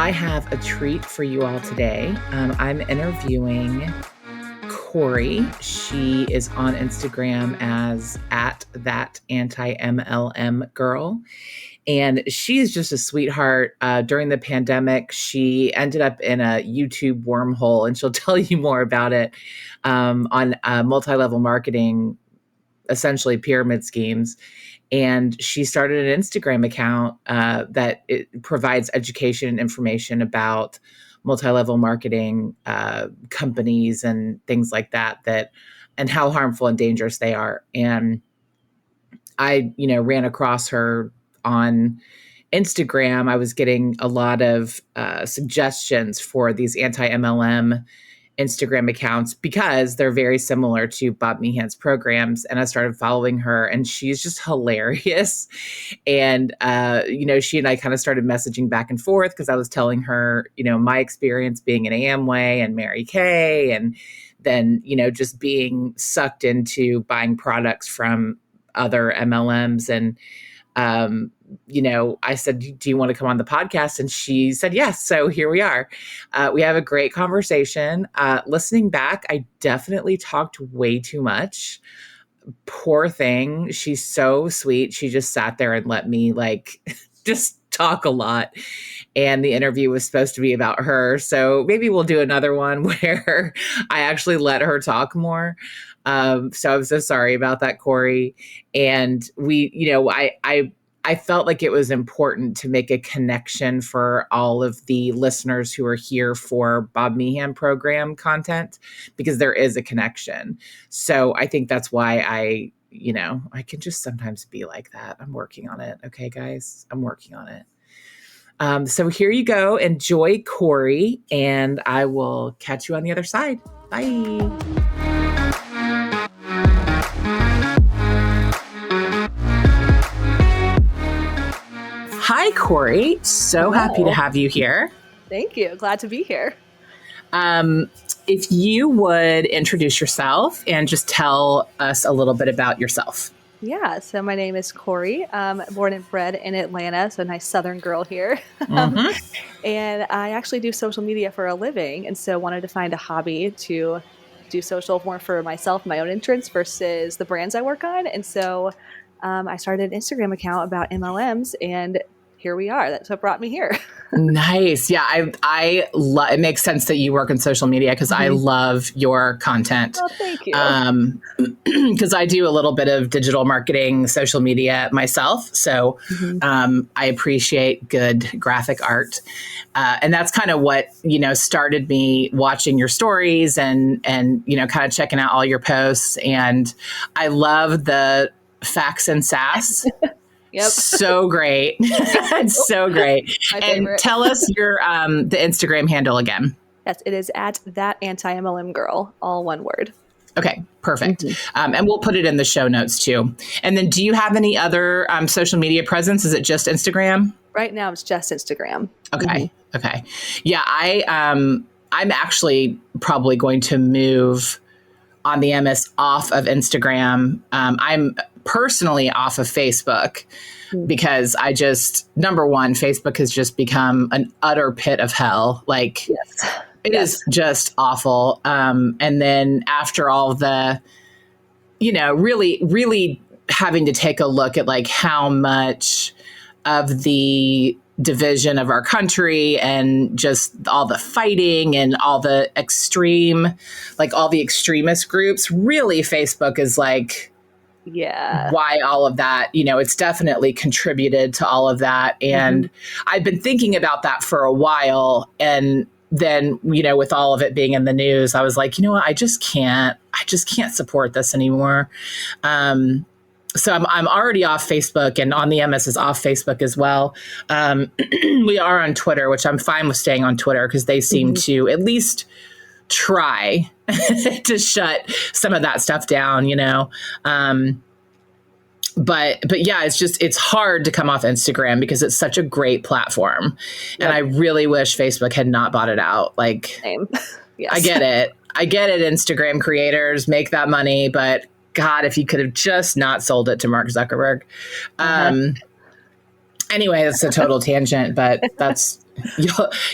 I have a treat for you all today. I'm interviewing Cory. She is on Instagram as at that Anti MLM Girl. And she is just a sweetheart. During the pandemic, she ended up in a YouTube wormhole, and she'll tell you more about it on multi-level marketing, essentially pyramid schemes. And she started an Instagram account that it provides education and information about multi-level marketing companies and things like that, and how harmful and dangerous they are. And I, ran across her on Instagram. I was getting a lot of suggestions for these anti-MLM Instagram accounts because they're very similar to Bob Meehan's programs. And I started following her, and she's just hilarious. And, she and I kind of started messaging back and forth because I was telling her, my experience being in Amway and Mary Kay, and then, just being sucked into buying products from other MLMs. And, I said, do you want to come on the podcast? And she said, yes. So here we are. We have a great conversation. Listening back, I definitely talked way too much. Poor thing. She's so sweet. She just sat there and let me just talk a lot. And the interview was supposed to be about her. So maybe we'll do another one where I actually let her talk more. So I'm so sorry about that, Cory. And I felt like it was important to make a connection for all of the listeners who are here for Bob Meehan program content, because there is a connection. So I think that's why I can just sometimes be like that. I'm working on it. Okay, guys, I'm working on it. So here you go. Enjoy Cory, and I will catch you on the other side. Bye. I Hi, Cory. So happy to have you here. Thank you. Glad to be here. If you would introduce yourself and just tell us a little bit about yourself. Yeah. So my name is Cory. I'm born and bred in Atlanta, so a nice Southern girl here. And I actually do social media for a living, and so wanted to find a hobby to do social more for myself, my own interests versus the brands I work on. And so I started an Instagram account about MLMs, and here we are. That's what brought me here. Nice. Yeah. It makes sense that you work in social media because I love your content. Oh, thank you. Because I do a little bit of digital marketing, social media myself. So I appreciate good graphic art. And that's kind of what, started me watching your stories and kind of checking out all your posts. And I love the facts and sass. Yep. So great. It's so great. And tell us your the Instagram handle again. Yes, it is at that Anti MLM Girl, all one word. Okay, perfect. And we'll put it in the show notes too. And then do you have any other social media presence? Is it just Instagram? Right now it's just Instagram. Okay. Okay. Yeah, I'm actually probably going to move On the MS off of Instagram. I'm personally off of Facebook because number one, Facebook has just become an utter pit of hell. It is just awful. And then after all the, really, really having to take a look at how much of the division of our country and just all the fighting and all the all the extremist groups, really Facebook is why all of that, it's definitely contributed to all of that. And I've been thinking about that for a while. And then, with all of it being in the news, I was like, what? I just can't support this anymore. So I'm already off Facebook, and On the MS is off Facebook as well. We are on Twitter, which I'm fine with staying on Twitter because they seem to at least try to shut some of that stuff down, But yeah, it's hard to come off Instagram because it's such a great platform. Yep. And I really wish Facebook had not bought it out. Same. Yes. I get it. Instagram creators make that money, but God, if you could have just not sold it to Mark Zuckerberg. Anyway, that's a total tangent, but that's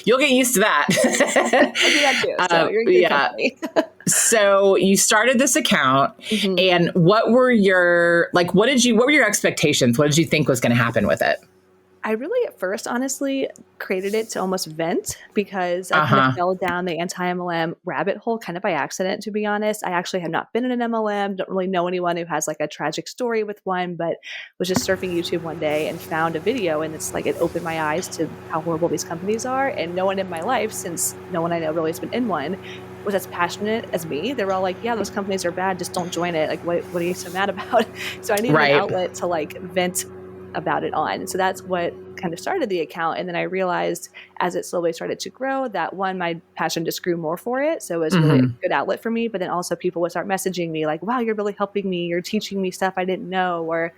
You'll get used to that. I do that too. So you're in good company. So you started this account, and what were your expectations? What did you think was going to happen with it? I really, at first, honestly, created it to almost vent because I kind of fell down the anti-MLM rabbit hole kind of by accident, to be honest. I actually have not been in an MLM, don't really know anyone who has like a tragic story with one, but was just surfing YouTube one day and found a video, and it's like it opened my eyes to how horrible these companies are. And no one in my life, since no one I know really has been in one, was as passionate as me. They were all like, yeah, those companies are bad, just don't join it. Like, what are you so mad about? So I needed an outlet to like vent about it on. And so that's what kind of started the account. And then I realized as it slowly started to grow that one, my passion just grew more for it. So it was really a good outlet for me. But then also people would start messaging me like, wow, you're really helping me. You're teaching me stuff I didn't know. Or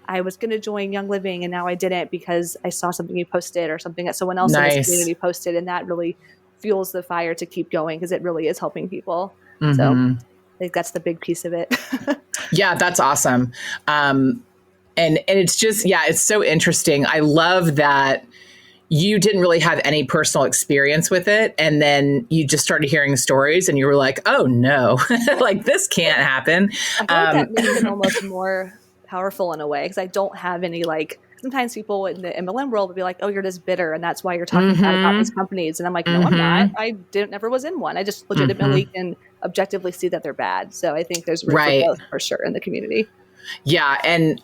I was going to join Young Living and now I didn't because I saw something you posted or something that someone else in this community posted. And that really fuels the fire to keep going because it really is helping people. So I think that's the big piece of it. Yeah, that's awesome. And it's just, it's so interesting. I love that you didn't really have any personal experience with it. And then you just started hearing stories and you were like, oh no, like this can't happen. I feel like that makes it almost more powerful in a way because I don't have any like, sometimes people in the MLM world will be like, oh, you're just bitter and that's why you're talking about these companies. And I'm like, no, I'm not. I never was in one. I just legitimately can objectively see that they're bad. So I think there's room for both for sure in the community. Yeah. And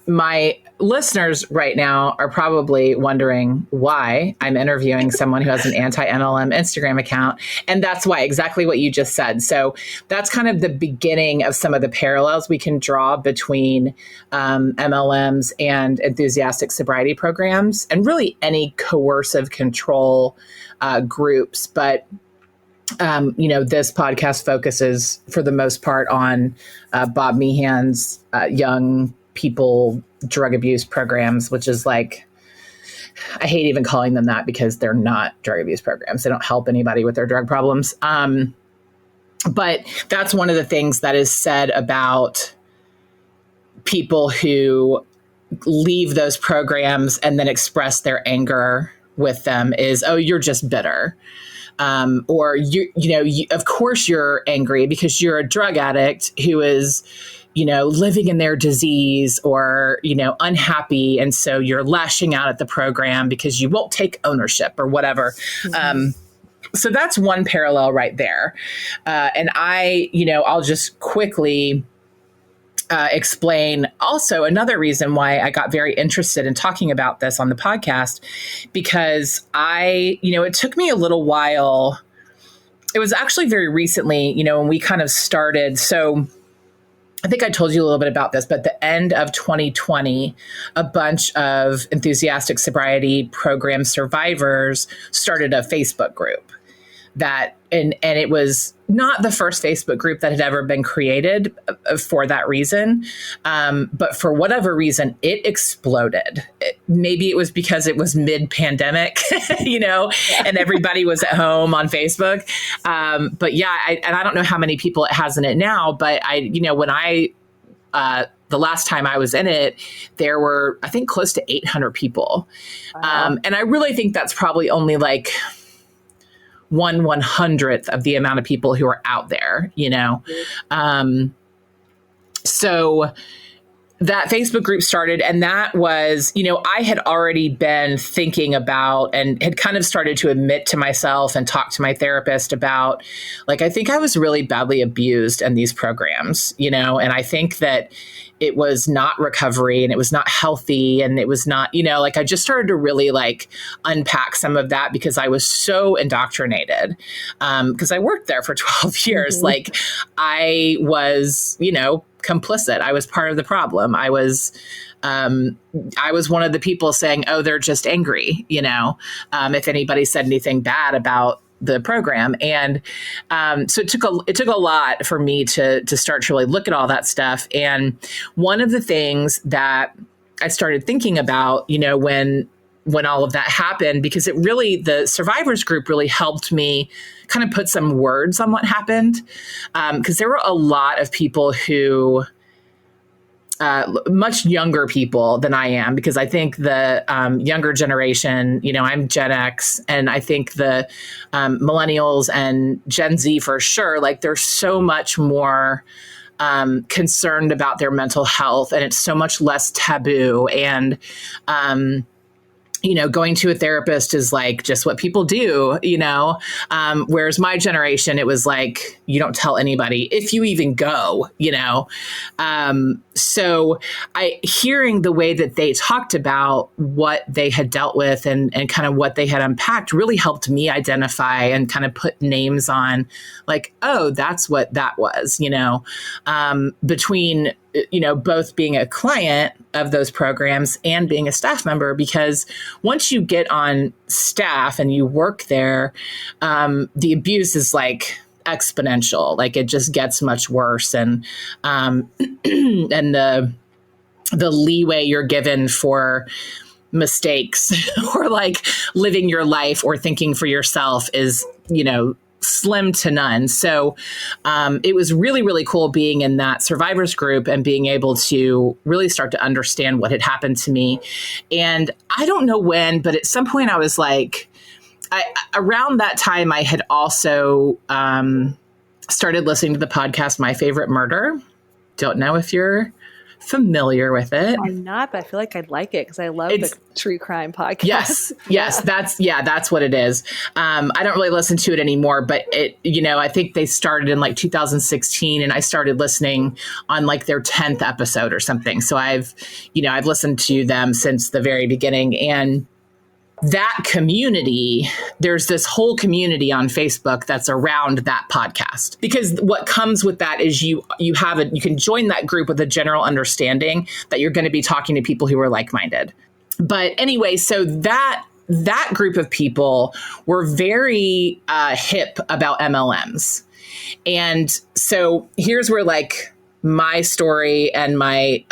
my listeners right now are probably wondering why I'm interviewing someone who has an anti MLM Instagram account. And that's why, exactly what you just said. So that's kind of the beginning of some of the parallels we can draw between MLMs and enthusiastic sobriety programs and really any coercive control groups. But this podcast focuses for the most part on Bob Meehan's young people drug abuse programs, which is like, I hate even calling them that because they're not drug abuse programs. They don't help anybody with their drug problems. But that's one of the things that is said about people who leave those programs and then express their anger with them is, oh, you're just bitter. Or of course you're angry because you're a drug addict who is, living in their disease or, unhappy. And so you're lashing out at the program because you won't take ownership or whatever. So that's one parallel right there. And I'll just quickly explain also another reason why I got very interested in talking about this on the podcast, because it took me a little while. It was actually very recently, when we kind of started. So I think I told you a little bit about this, but the end of 2020, a bunch of enthusiastic sobriety program survivors started a Facebook group and it was not the first Facebook group that had ever been created for that reason. But for whatever reason, it exploded. Maybe it was because it was mid-pandemic, and everybody was at home on Facebook. But yeah, I don't know how many people it has in it now, but the last time I was in it, there were, I think, close to 800 people. Wow. And I really think that's probably only like 1/100th of the amount of people who are out there, So that Facebook group started, and that was, I had already been thinking about and had kind of started to admit to myself and talk to my therapist about, like, I think I was really badly abused in these programs, and I think that it was not recovery and it was not healthy and it was not, I just started to really like unpack some of that because I was so indoctrinated because I worked there for 12 years. Like I was, complicit. I was part of the problem. I was one of the people saying, oh, they're just angry, if anybody said anything bad about the program. And so it took a lot for me to start to really look at all that stuff. And one of the things that I started thinking about, when all of that happened, because the survivors group really helped me kind of put some words on what happened. Because there were a lot of people who much younger people than I am, because I think the younger generation, I'm Gen X, and I think the millennials and Gen Z for sure, like they're so much more concerned about their mental health, and it's so much less taboo. And, going to a therapist is like just what people do, whereas my generation, it was like, you don't tell anybody if you even go, so hearing the way that they talked about what they had dealt with and kind of what they had unpacked really helped me identify and kind of put names on like, oh, that's what that was, between both being a client of those programs and being a staff member, because once you get on staff and you work there, the abuse is like exponential. Like it just gets much worse. And, and the leeway you're given for mistakes or like living your life or thinking for yourself is, slim to none. So it was really, really cool being in that survivors group and being able to really start to understand what had happened to me. And I don't know when, but at some point I was like, around that time, I had also started listening to the podcast, My Favorite Murder. Don't know if you're familiar with it. I'm not, but I feel like I'd like it because I love the true crime podcast. Yes, that's what it is. I don't really listen to it anymore, but I think they started in like 2016, and I started listening on like their 10th episode or something. So I've listened to them since the very beginning. And that community, there's this whole community on Facebook that's around that podcast, because what comes with that is you can join that group with a general understanding that you're going to be talking to people who are like-minded. But anyway, so that group of people were very hip about MLMs. And so here's where like my story and my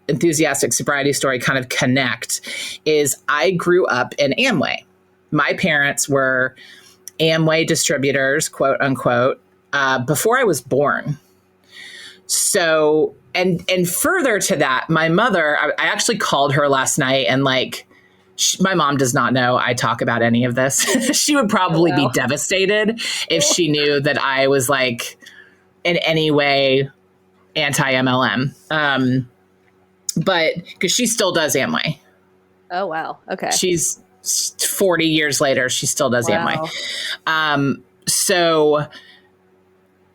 enthusiastic sobriety story kind of connect, is I grew up in Amway. My parents were Amway distributors, quote unquote, before I was born. So, and further to that, my mother, I actually called her last night, and like, my mom does not know I talk about any of this. She would probably be devastated if she knew that I was like in any way anti MLM. But because she still does Amway. Oh, wow. Okay. She's 40 years later. She still does Amway. So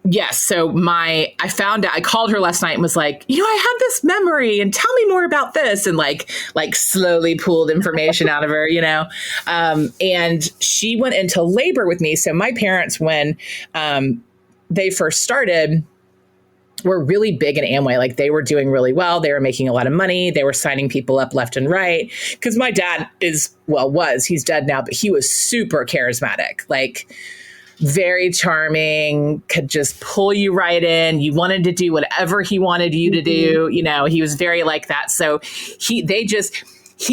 yes. So I found out, I called her last night and was like, I had this memory and tell me more about this. And like slowly pulled information out of her, and she went into labor with me. So my parents, when they first started, were really big in Amway. Like they were doing really well. They were making a lot of money. They were signing people up left and right. Because my dad he's dead now, but he was super charismatic, like very charming, could just pull you right in. You wanted to do whatever he wanted you to do. He was very like that. So he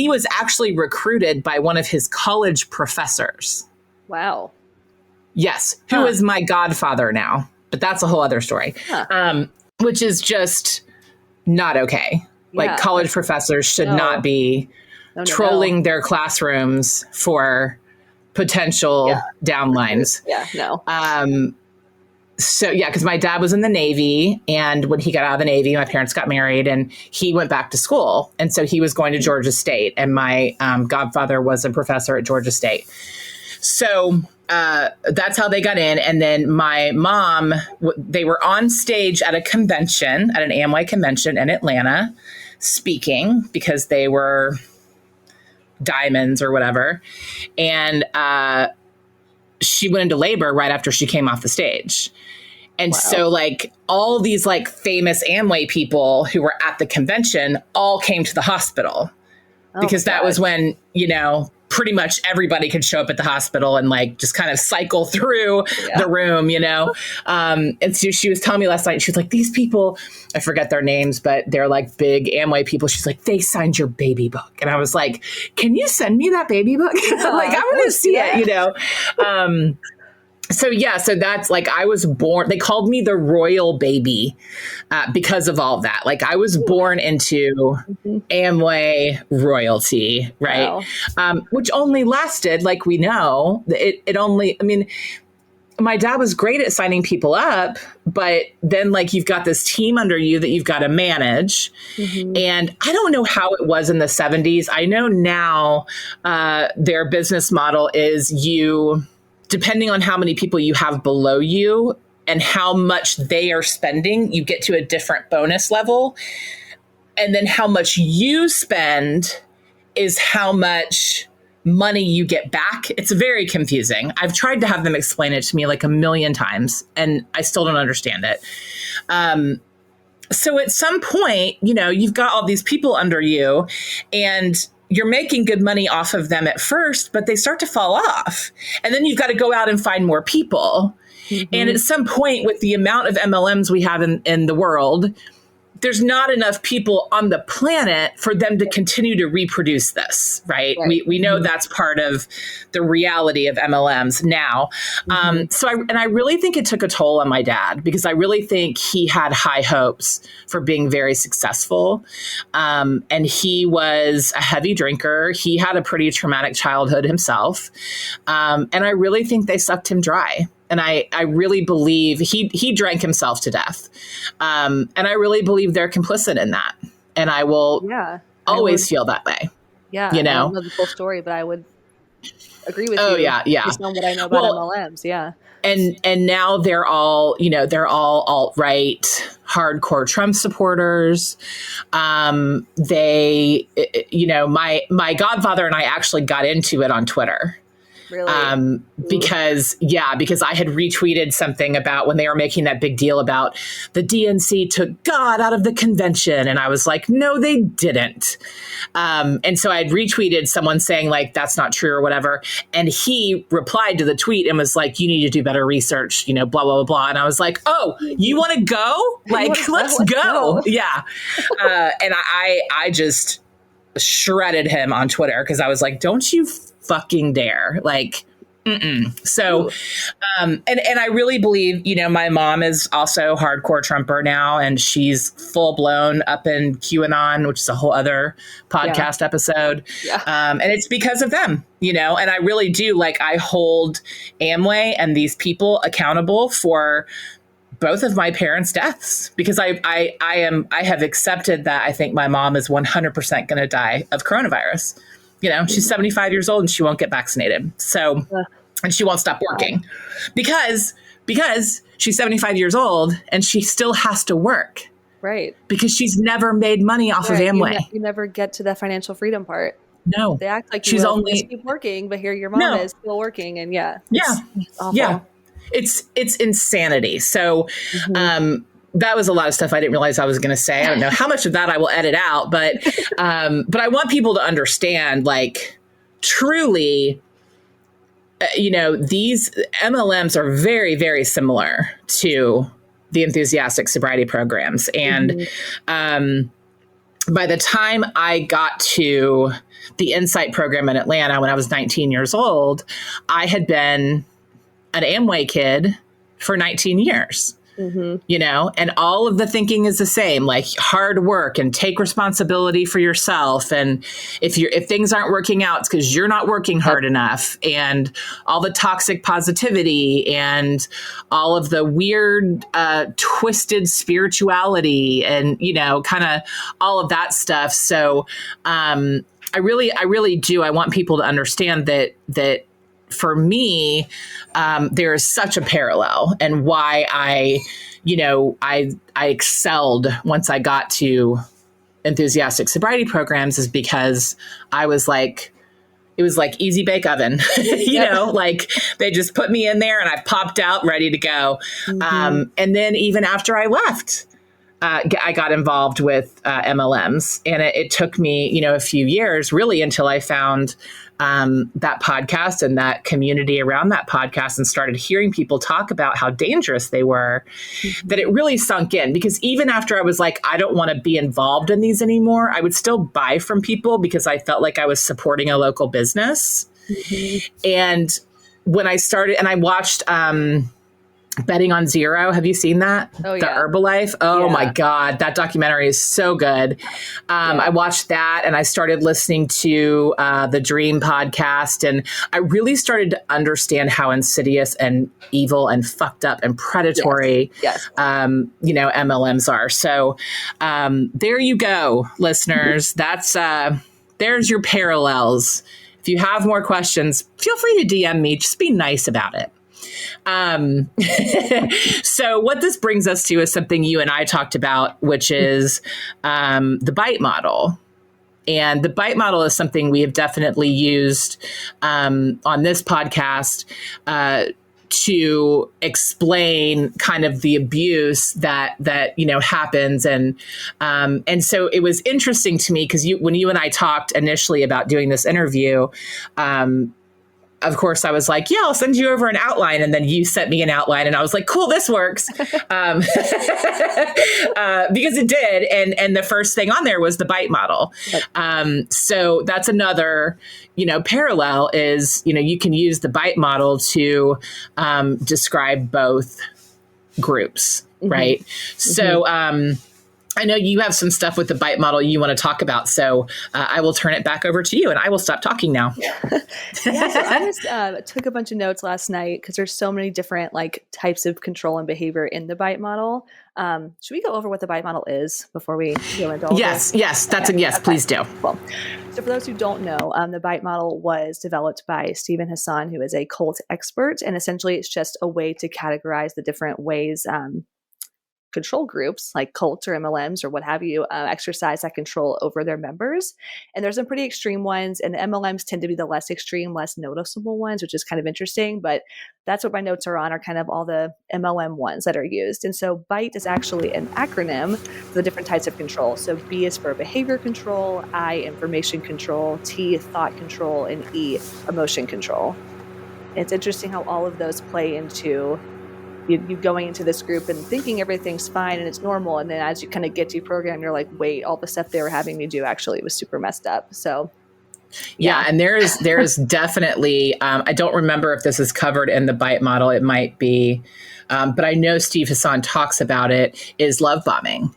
was actually recruited by one of his college professors. Wow. Yes. Who is my godfather now, but that's a whole other story. Which is just not okay. Like college professors should not be trolling their classrooms for potential downlines. So because my dad was in the Navy, and when he got out of the Navy, my parents got married and he went back to school. And so he was going to Georgia State, and my godfather was a professor at Georgia State. So that's how they got in. And then my mom, they were on stage at a convention, at an Amway convention in Atlanta, speaking, because they were diamonds or whatever. And she went into labor right after she came off the stage. And so like all these like famous Amway people who were at the convention all came to the hospital, because that was when, pretty much everybody could show up at the hospital and like just kind of cycle through the room, and so she was telling me last night, she was like, these people, I forget their names, but they're like big Amway people. She's like, they signed your baby book. And I was like, can you send me that baby book? Like, I want to see it, So that's like, I was born, they called me the royal baby because of all of that. Like I was born into Amway royalty, right? Wow. Which only lasted, like we know, it only, I mean, my dad was great at signing people up, but then like you've got this team under you that you've got to manage. And I don't know how it was in the 70s. I know now their business model is you, depending on how many people you have below you and how much they are spending, you get to a different bonus level. And then how much you spend is how much money you get back. It's very confusing. I've tried to have them explain it to me like a million times, and I still don't understand it. So at some point, you know, you've got all these people under you and you're making good money off of them at first, but they start to fall off. And then you've got to go out and find more people. And at some point, with the amount of MLMs we have in the world, there's not enough people on the planet for them to continue to reproduce this, right? We know that's part of the reality of MLMs now. So I really think it took a toll on my dad, because I really think he had high hopes for being very successful. And he was a heavy drinker. He had a pretty traumatic childhood himself. And I really think they sucked him dry. And I really believe he drank himself to death. And I really believe they're complicit in that. And I will always feel that way. Yeah. You know? I don't know the full story, but I would agree with you. Oh, yeah. Based on what I know about MLMs. Yeah. And now they're all alt-right, hardcore Trump supporters. They, you know, my godfather and I actually got into it on Twitter. Really? Because I had retweeted something about when they were making that big deal about the DNC took God out of the convention. And I was like, no, they didn't. And so I had retweeted someone saying like, that's not true or whatever. And he replied to the tweet and was like, you need to do better research, you know, blah, blah, blah, blah. And I was like, oh, you want to go? Like, let's go. Yeah. And I just shredded him on Twitter because I was like, don't you fucking dare. Like, So, and I really believe, you know, my mom is also hardcore Trumper now, and she's full blown up in QAnon, which is a whole other podcast episode. Yeah. And it's because of them, you know, and I really do, like, I hold Amway and these people accountable for both of my parents' deaths, because I have accepted that I think my mom is 100% going to die of coronavirus. You know, she's 75 years old and she won't get vaccinated. So, and she won't stop working because she's 75 years old and she still has to work. Right. Because she's never made money off of Amway. You never get to that financial freedom part. No. They act like she's only keep working, but here your mom is still working, and it's awful. Yeah. It's insanity. So, that was a lot of stuff I didn't realize I was going to say. I don't know how much of that I will edit out, but I want people to understand, like, truly, you know, these MLMs are very, very similar to the enthusiastic sobriety programs. And by the time I got to the Insight program in Atlanta, when I was 19 years old, I had been an Amway kid for 19 years. You know, and all of the thinking is the same, like hard work and take responsibility for yourself. And if things aren't working out, it's because you're not working hard enough, and all the toxic positivity and all of the weird, twisted spirituality and, you know, kind of all of that stuff. So I really do. I want people to understand that for me, there is such a parallel, and why I excelled once I got to enthusiastic sobriety programs is because I was like, it was like easy bake oven, you know, like they just put me in there and I popped out ready to go. And then even after I left, I got involved with MLMs, and it took me, you know, a few years really until I found that podcast and that community around that podcast and started hearing people talk about how dangerous they were, that it really sunk in. Because even after I was like, I don't want to be involved in these anymore, I would still buy from people because I felt like I was supporting a local business. And when I started, and I watched Betting on Zero. Have you seen that? Oh, The yeah. Herbalife. Oh Yeah. my God. That documentary is so good. I watched that and I started listening to the Dream podcast. And I really started to understand how insidious and evil and fucked up and predatory, Yes. MLMs are. So there you go, listeners. That's there's your parallels. If you have more questions, feel free to DM me. Just be nice about it. So what this brings us to is something you and I talked about, which is the bite model. And the bite model is something we have definitely used on this podcast to explain kind of the abuse that happens, and so it was interesting to me because when you and I talked initially about doing this interview. Of course, I was like, yeah, I'll send you over an outline. And then you sent me an outline and I was like, cool, this works. Because it did. And the first thing on there was the bite model. So that's another, parallel is, you can use the bite model to describe both groups, right? So I know you have some stuff with the bite model you want to talk about, so I will turn it back over to you, and I will stop talking now. So I just took a bunch of notes last night because there's so many different types of control and behavior in the bite model. Should we go over what the bite model is before we go into all Yes, this? yes, please do. Cool. So for those who don't know, the bite model was developed by Stephen Hassan, who is a cult expert, and essentially it's just a way to categorize the different ways control groups like cults or MLMs or what have you exercise that control over their members. And there's some pretty extreme ones, and the MLMs tend to be the less extreme, less noticeable ones, which is kind of interesting. But that's what my notes are on, are kind of all the MLM ones that are used. And so BITE is actually an acronym for the different types of control. So B is for behavior control, I information control, T thought control, and E emotion control. And it's interesting how all of those play into you going into this group and thinking everything's fine and it's normal. And then as you kind of get to program, you're like, wait, all the stuff they were having me do actually was super messed up. So yeah. And there is definitely, I don't remember if this is covered in the BITE model. It might be, but I know Steve Hassan talks about it, is love bombing.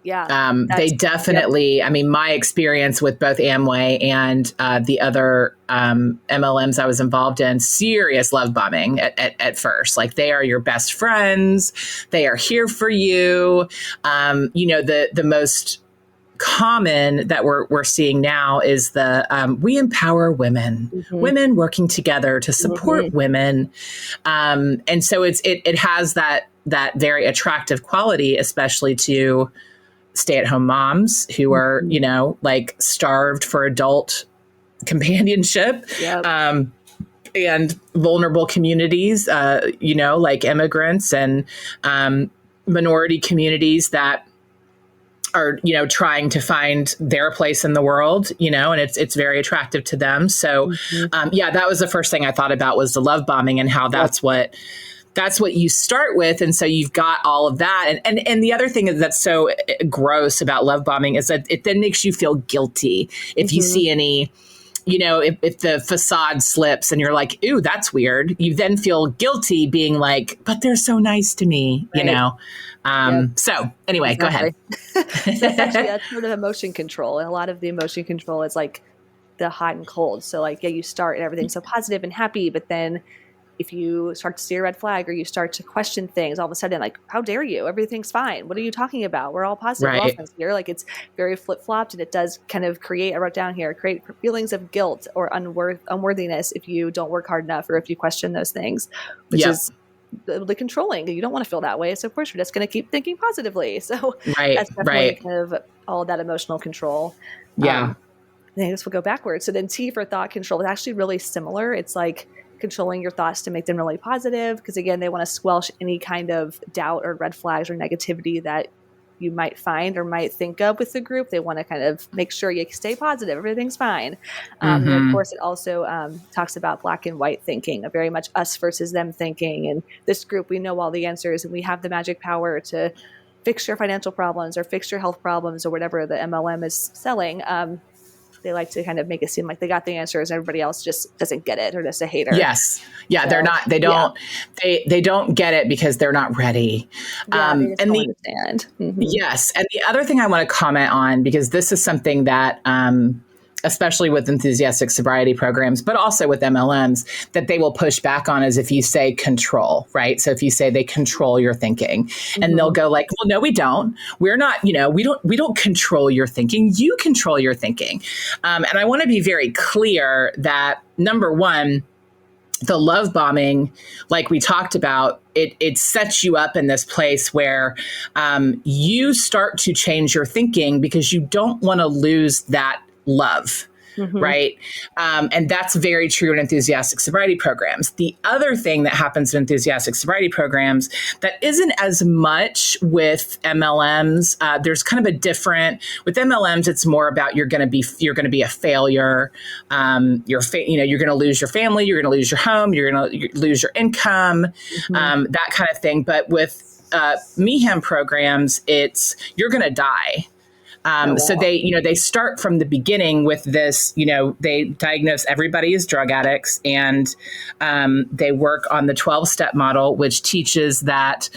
Yeah. They definitely, I mean, my experience with both Amway and the other MLMs I was involved in, serious love bombing at first. Like, they are your best friends. They are here for you. The most common that we're seeing now is the we empower women, women working together to support women. And so it has that very attractive quality, especially to stay-at-home moms who are, starved for adult companionship, and vulnerable communities, like immigrants and minority communities that are, trying to find their place in the world, and it's very attractive to them. So, that was the first thing I thought about, was the love bombing and how that's what you start with. And so you've got all of that. And the other thing that's so gross about love bombing is that it then makes you feel guilty if you see any, if the facade slips and you're like, ooh, that's weird. You then feel guilty being like, but they're so nice to me, So anyway, go ahead. So that's sort of emotion control. And a lot of the emotion control is like the hot and cold. So you start and everything's so positive and happy, but then if you start to see a red flag or you start to question things, all of a sudden, how dare you? Everything's fine. What are you talking about? We're all positive. Right. We're all sincere. It's very flip-flopped, and it does kind of create, I wrote down here, create feelings of guilt or unworthiness if you don't work hard enough or if you question those things, which is the controlling. You don't want to feel that way. So of course, you're just going to keep thinking positively. So that's definitely kind of all that emotional control. I guess we'll go backwards. So then T for thought control is actually really similar. It's like controlling your thoughts to make them really positive, because again, they want to squelch any kind of doubt or red flags or negativity that you might find or might think of with the group. They want to kind of make sure you stay positive, everything's fine. And of course, it also talks about black and white thinking, very much us versus them thinking. And this group, we know all the answers and we have the magic power to fix your financial problems or fix your health problems or whatever the MLM is selling. they like to kind of make it seem like they got the answers. Everybody else just doesn't get it or just a hater. Yes. Yeah. So, they don't get it because they're not ready. Yeah, they just don't understand. Yes. And the other thing I want to comment on, because this is something that, especially with enthusiastic sobriety programs, but also with MLMs, that they will push back on is if you say control, right? So if you say they control your thinking, and they'll go like, well, no, we don't. We're not, we don't control your thinking. You control your thinking. And I want to be very clear that, number one, the love bombing, like we talked about, it sets you up in this place where you start to change your thinking because you don't want to lose that love. Right. And that's very true in enthusiastic sobriety programs. The other thing that happens in enthusiastic sobriety programs that isn't as much with MLMs, there's kind of a different, with MLMs, it's more about you're going to be a failure. You're going to lose your family, you're going to lose your home, you're going to lose your income, that kind of thing. But with Meehan programs, it's you're going to die. So they start from the beginning with this, they diagnose everybody as drug addicts, and they work on the 12-step model, which teaches that,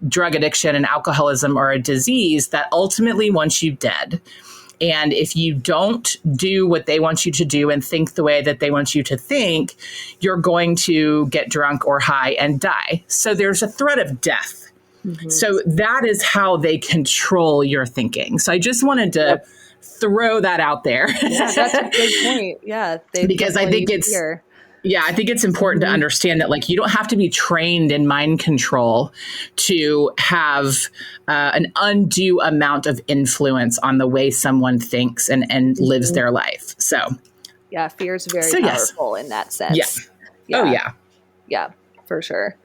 drug addiction and alcoholism are a disease that ultimately wants you dead. And if you don't do what they want you to do and think the way that they want you to think, you're going to get drunk or high and die. So there's a threat of death. So that is how they control your thinking. So I just wanted to throw that out there. Yeah, that's a good point. Yeah. Because I think it's important to understand that, like, you don't have to be trained in mind control to have an undue amount of influence on the way someone thinks and lives their life. So yeah, fear is very powerful in that sense. Yeah. Oh yeah. Yeah, for sure.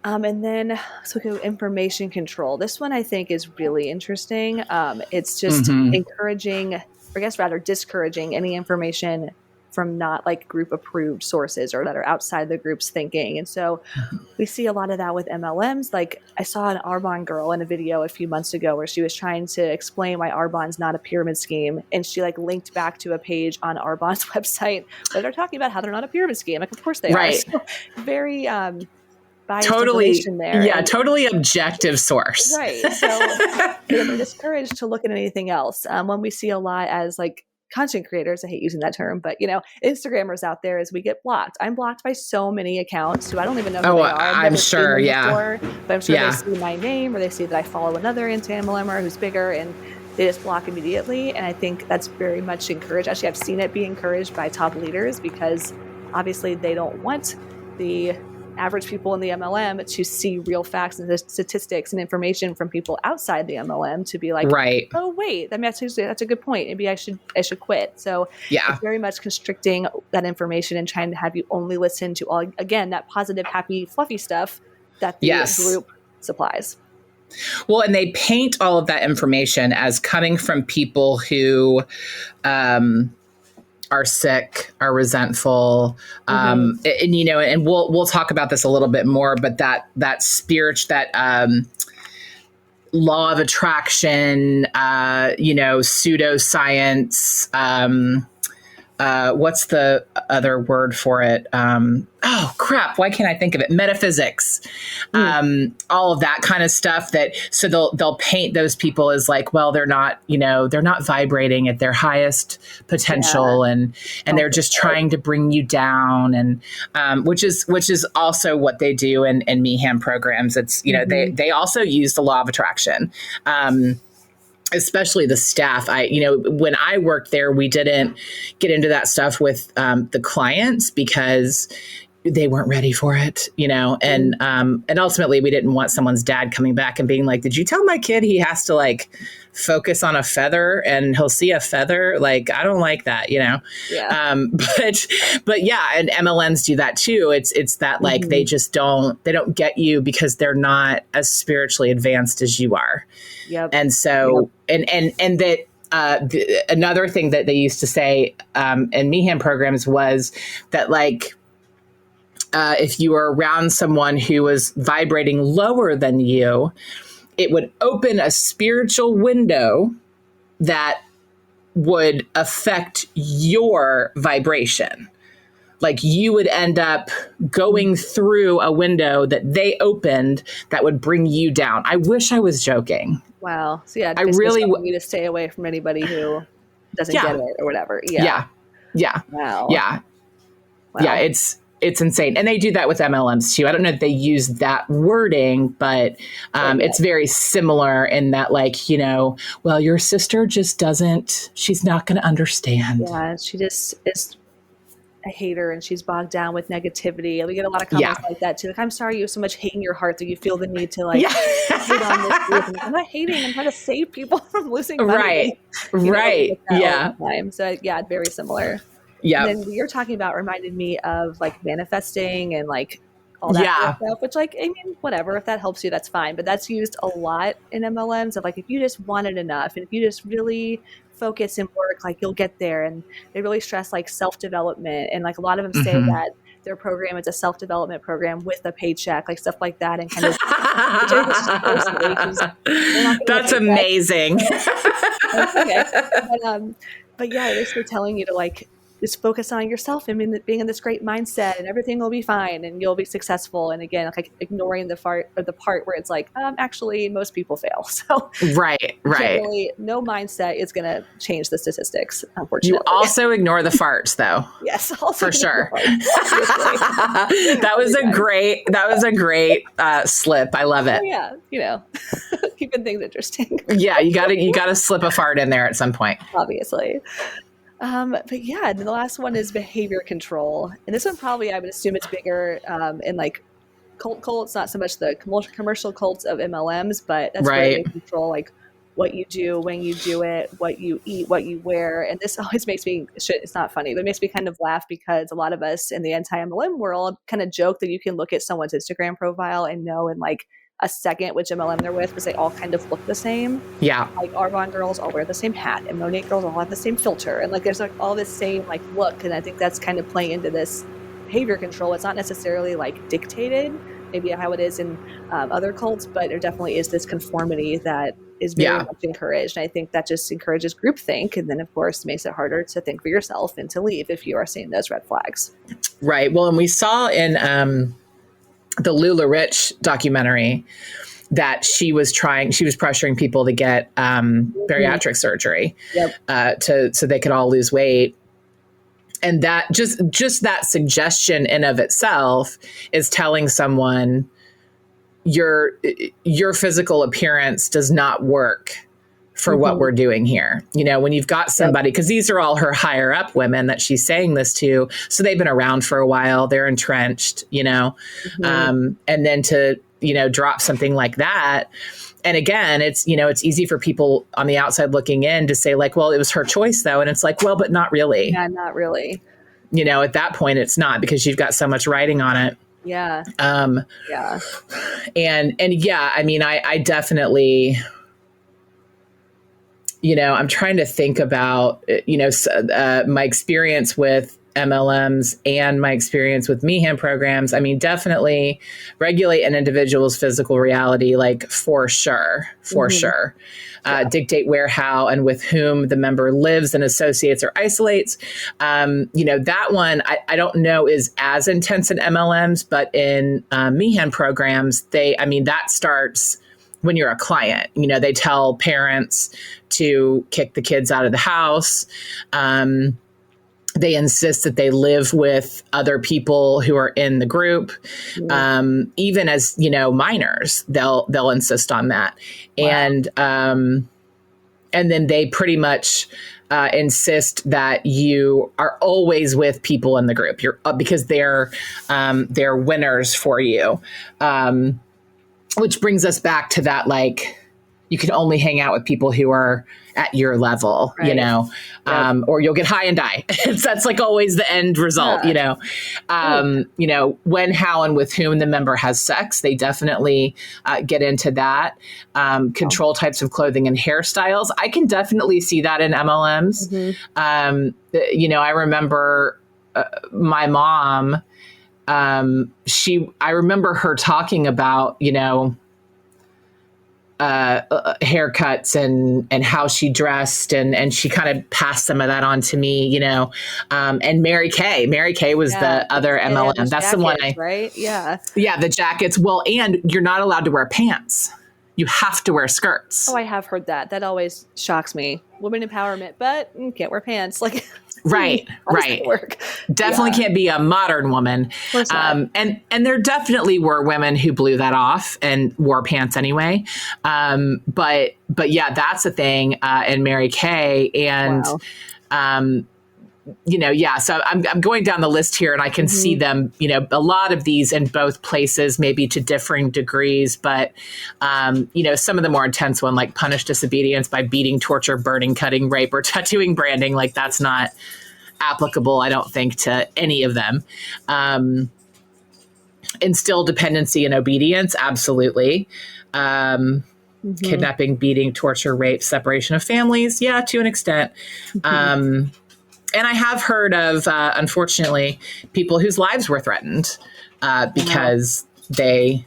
And then so information control. This one I think is really interesting. It's just encouraging, or I guess rather discouraging any information from not like group approved sources or that are outside the group's thinking. And so we see a lot of that with MLMs. Like I saw an Arbonne girl in a video a few months ago where she was trying to explain why Arbonne's not a pyramid scheme. And she like linked back to a page on Arbonne's website where they're talking about how they're not a pyramid scheme. Like, of course they are. So very, totally there. Yeah, totally objective source. Right. So they're discouraged to look at anything else. When we see a lot as like content creators, I hate using that term, but Instagrammers out there, as we get blocked. I'm blocked by so many accounts who I don't even know who they are. I'm sure, but I'm sure they see my name or they see that I follow another Anti MLMer who's bigger and they just block immediately. And I think that's very much encouraged. Actually, I've seen it be encouraged by top leaders because obviously they don't want the average people in the MLM to see real facts and the statistics and information from people outside the MLM to be like, oh wait, that's a good point. Maybe I should quit. So it's very much constricting that information and trying to have you only listen to all, again, that positive, happy, fluffy stuff that the group supplies. Well, and they paint all of that information as coming from people who, are sick, are resentful, and we'll talk about this a little bit more. But that spirit, that law of attraction, pseudoscience. What's the other word for it? Oh crap! Why can't I think of it? Metaphysics, all of that kind of stuff. So they'll paint those people as like, well, they're not vibrating at their highest potential, and they're just trying to bring you down, and which is also what they do in Meehan programs. It's they also use the law of attraction. Especially the staff. When I worked there, we didn't get into that stuff with the clients because they weren't ready for it, and ultimately we didn't want someone's dad coming back and being like, did you tell my kid he has to like focus on a feather and he'll see a feather? Like, I don't like that, but yeah, and MLMs do that too. It's that like, they don't get you because they're not as spiritually advanced as you are. Yep. And so, and that, another thing that they used to say, in Meehan programs was that like, if you were around someone who was vibrating lower than you, it would open a spiritual window that would affect your vibration. Like you would end up going through a window that they opened that would bring you down. I wish I was joking. Wow. So yeah, I really want you to stay away from anybody who doesn't get it or whatever. Yeah. Wow. Yeah. It's insane. And they do that with MLMs too. I don't know if they use that wording, but it's very similar in that, like, well, your sister just she's not going to understand. Yeah. She just is a hater and she's bogged down with negativity. And we get a lot of comments like that too. Like, I'm sorry you have so much hate in your heart that you feel the need to hate on this group. And I'm not hating. I'm trying to save people from losing money. Right. Yeah. So yeah, very similar. Yeah. And then what you're talking about reminded me of like manifesting and like all that stuff, which like, I mean, whatever, if that helps you, that's fine. But that's used a lot in MLMs of like, if you just want it enough and if you just really focus and work, like you'll get there. And they really stress like self-development. And like a lot of them say that their program is a self-development program with a paycheck, like stuff like that. And kind of, that's amazing. Okay. But yeah, they're still telling you to like, just focus on yourself and being in this great mindset and everything will be fine and you'll be successful. And again, like ignoring the part where it's like, actually most people fail. So right. Generally, no mindset is going to change the statistics, unfortunately. You also ignore the farts though. Yes. Also for sure. That was a great slip. I love it. Yeah. Keeping things interesting. Yeah. You gotta slip a fart in there at some point. Obviously. But yeah, and the last one is behavior control. And this one probably, I would assume it's bigger in like cults, not so much the commercial cults of MLMs, but that's where they control like what you do, when you do it, what you eat, what you wear. And this always makes me, it's not funny, but it makes me kind of laugh because a lot of us in the anti MLM world kind of joke that you can look at someone's Instagram profile and know in like a second which MLM they're with because they all kind of look the same. Yeah. Like Arbonne girls all wear the same hat and Monate girls all have the same filter. And like there's like all this same like look. And I think that's kind of playing into this behavior control. It's not necessarily like dictated, maybe how it is in other cults, but there definitely is this conformity that is very much encouraged. And I think that just encourages groupthink. And then of course makes it harder to think for yourself and to leave if you are seeing those red flags. Right. Well, and we saw in the Lula Rich documentary that she was pressuring people to get bariatric surgery so they could all lose weight. And that just that suggestion in of itself is telling someone your physical appearance does not work for what we're doing here. When you've got somebody, because these are all her higher up women that she's saying this to. So they've been around for a while, they're entrenched, and then to, drop something like that. And again, it's easy for people on the outside looking in to say like, well, it was her choice though. And it's like, well, but not really. Yeah, not really. At that point it's not, because you've got so much writing on it. Yeah. Yeah. And yeah, I mean, I definitely, I'm trying to think about, my experience with MLMs and my experience with Meehan programs. I mean, definitely regulate an individual's physical reality, like for sure. Dictate where, how, and with whom the member lives and associates or isolates. That one, I don't know is as intense in MLMs, but in Meehan programs, that starts when you're a client. They tell parents to kick the kids out of the house. They insist that they live with other people who are in the group. Even as, minors, they'll insist on that. Wow. And then they pretty much insist that you are always with people in the group. Because they're winners for you. Which brings us back to that, like, you can only hang out with people who are at your level, or you'll get high and die. That's like always the end result, when, how, and with whom the member has sex. They definitely get into that. Control types of clothing and hairstyles. I can definitely see that in MLMs. I remember my mom, I remember her talking about, haircuts and how she dressed, and she kind of passed some of that on to me, and Mary Kay was the other MLM. That's the one right. Yeah, the jackets. Well, and you're not allowed to wear pants. You have to wear skirts. Oh, I have heard that. That always shocks me. Women empowerment, but can't wear pants. Like, right. Work? Definitely can't be a modern woman. And there definitely were women who blew that off and wore pants anyway. But yeah, that's the thing. And Mary Kay and, wow. So I'm going down the list here, and I can see them, a lot of these in both places, maybe to differing degrees, but, some of the more intense one, like punish disobedience by beating, torture, burning, cutting, rape, or tattooing, branding, like that's not applicable, I don't think, to any of them. Instill dependency and obedience, absolutely. Kidnapping, beating, torture, rape, separation of families, yeah, to an extent. And I have heard of, unfortunately, people whose lives were threatened because they,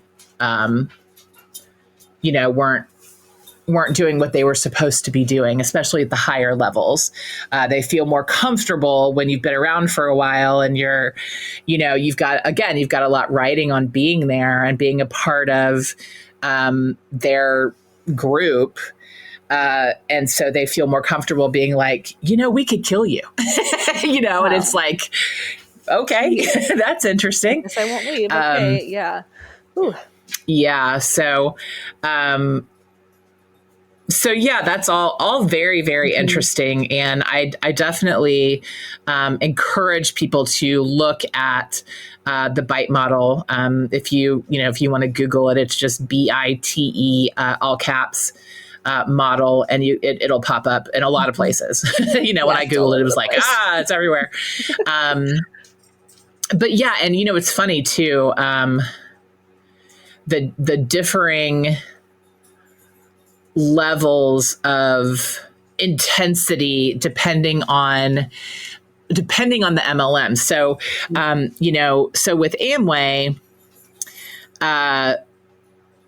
weren't doing what they were supposed to be doing, especially at the higher levels. They feel more comfortable when you've been around for a while, and you've got a lot riding on being there and being a part of their group. And so they feel more comfortable being like, we could kill you, wow. And it's like, okay, that's interesting. I guess I won't leave. Okay. Yeah. Ooh. Yeah. So yeah, that's all very, very interesting. And I definitely encourage people to look at the BITE model. If you want to Google it, it's just BITE, all caps. Model, and it'll pop up in a lot of places. When I Googled it, it was like, it's everywhere. But yeah, and it's funny too, the differing levels of intensity depending on the MLM. So, so with Amway,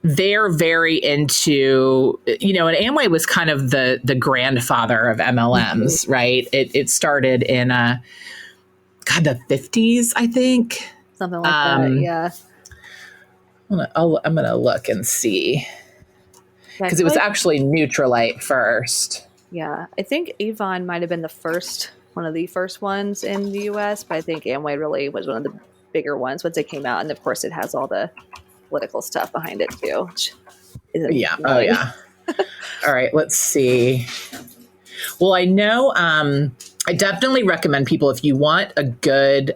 they're very into, and Amway was kind of the grandfather of MLMs, right? It started in the 50s, I think. Something like that, yeah. I'm going to look and see. Because it was actually Nutrilite first. Yeah, I think Avon might have been one of the first ones in the U.S., but I think Amway really was one of the bigger ones once it came out. And of course, it has all the political stuff behind it too. Yeah. Oh yeah. All right. Let's see. Well, I know, I definitely recommend people, if you want a good,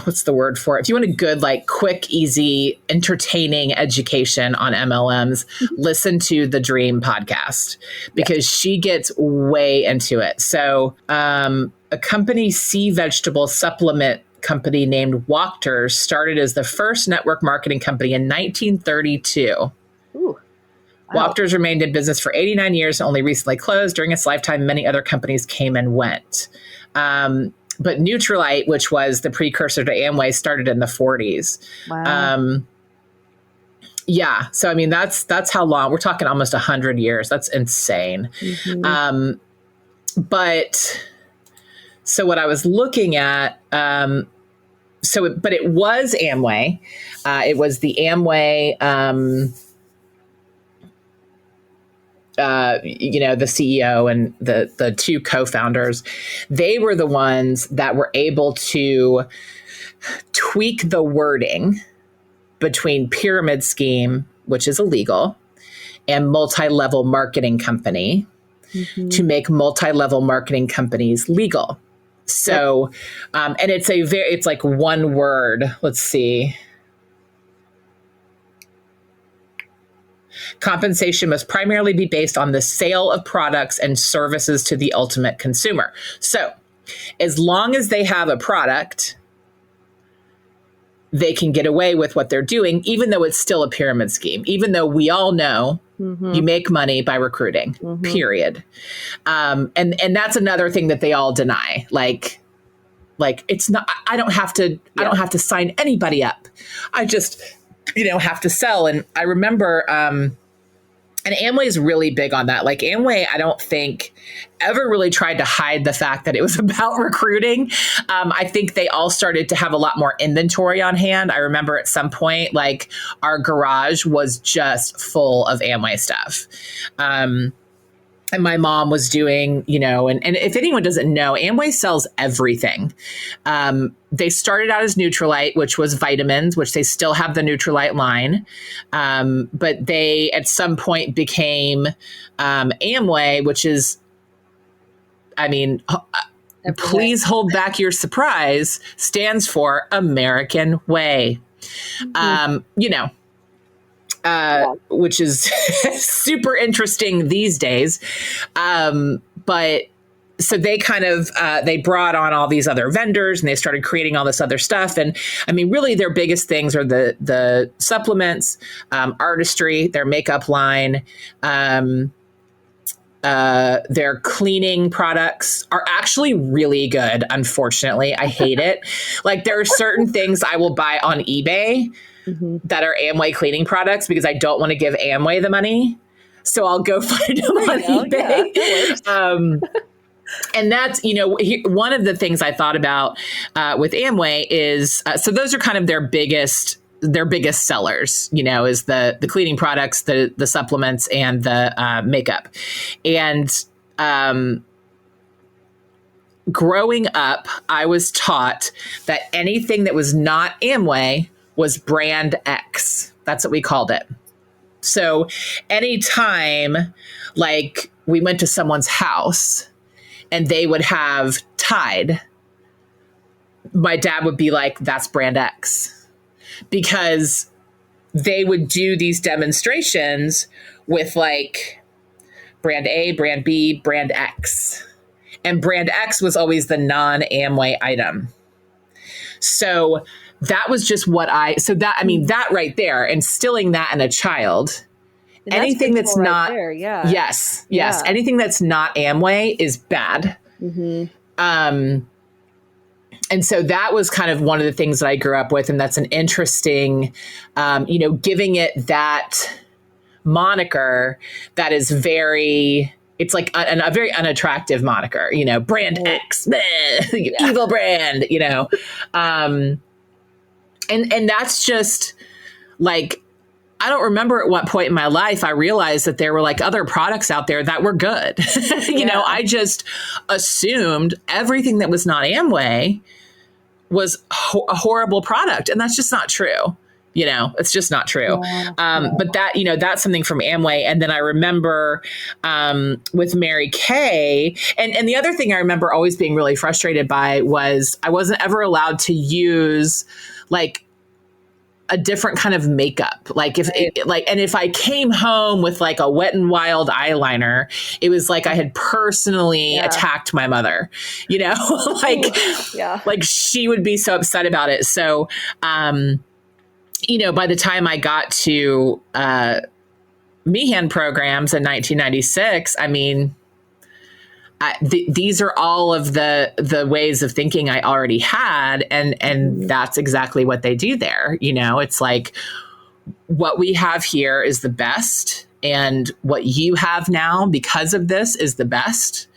what's the word for it? If you want a good, like quick, easy, entertaining education on MLMs, listen to the Dream podcast, because she gets way into it. So, a company, sea vegetable supplement company named Walkers, started as the first network marketing company in 1932. Ooh, wow. Walkers remained in business for 89 years and only recently closed. During its lifetime, many other companies came and went. But Nutrilite, which was the precursor to Amway, started in the 40s. Wow. Yeah. So, I mean, that's how long. We're talking almost 100 years. That's insane. But so what I was looking at, but it was Amway. It was the Amway, the CEO and the two co-founders. They were the ones that were able to tweak the wording between pyramid scheme, which is illegal, and multi-level marketing company to make multi-level marketing companies legal. So, and it's like one word. Let's see. Compensation must primarily be based on the sale of products and services to the ultimate consumer. So, as long as they have a product, they can get away with what they're doing, even though it's still a pyramid scheme, even though we all know you make money by recruiting, period. And that's another thing that they all deny. Like it's not, I don't have to sign anybody up. I just, have to sell. And I remember, And Amway is really big on that. Like Amway, I don't think ever really tried to hide the fact that it was about recruiting. I think they all started to have a lot more inventory on hand. I remember at some point, like our garage was just full of Amway stuff. And my mom was doing, and if anyone doesn't know, Amway sells everything. They started out as Nutrilite, which was vitamins, which they still have the Nutrilite line. But they at some point became Amway, which is, please hold back your surprise, stands for American Way. Which is super interesting these days. But so they kind of, they brought on all these other vendors and they started creating all this other stuff. And really their biggest things are the supplements, artistry, their makeup line, their cleaning products are actually really good. Unfortunately, I hate it. Like there are certain things I will buy on eBay that are Amway cleaning products because I don't want to give Amway the money. So I'll go find them on eBay. Yeah, and that's, one of the things I thought about with Amway is, so those are kind of their biggest sellers, is the cleaning products, the supplements, and the makeup. And growing up, I was taught that anything that was not Amway was brand X. That's what we called it. So anytime like we went to someone's house and they would have Tide, my dad would be like, that's brand X. Because they would do these demonstrations with like brand A, brand B, brand X. And brand X was always the non-Amway item. So that was just that right there, instilling that in a child, anything that's not, there, yeah. Yes. Yeah. Anything that's not Amway is bad. Mm-hmm. And so that was kind of one of the things that I grew up with. And that's an interesting, giving it that moniker that is it's like a very unattractive moniker, brand X, evil brand, And that's just like, I don't remember at what point in my life I realized that there were like other products out there that were good. I just assumed everything that was not Amway was a horrible product. And that's just not true. It's just not true. But that, that's something from Amway. And then I remember with Mary Kay. And the other thing I remember always being really frustrated by was I wasn't ever allowed to use like a different kind of makeup. Like if I came home with like a Wet n Wild eyeliner, it was like I had personally attacked my mother, like she would be so upset about it. So, by the time I got to Meehan programs in 1996, these are all of the ways of thinking I already had. And that's exactly what they do there. It's like what we have here is the best. And what you have now because of this is the best.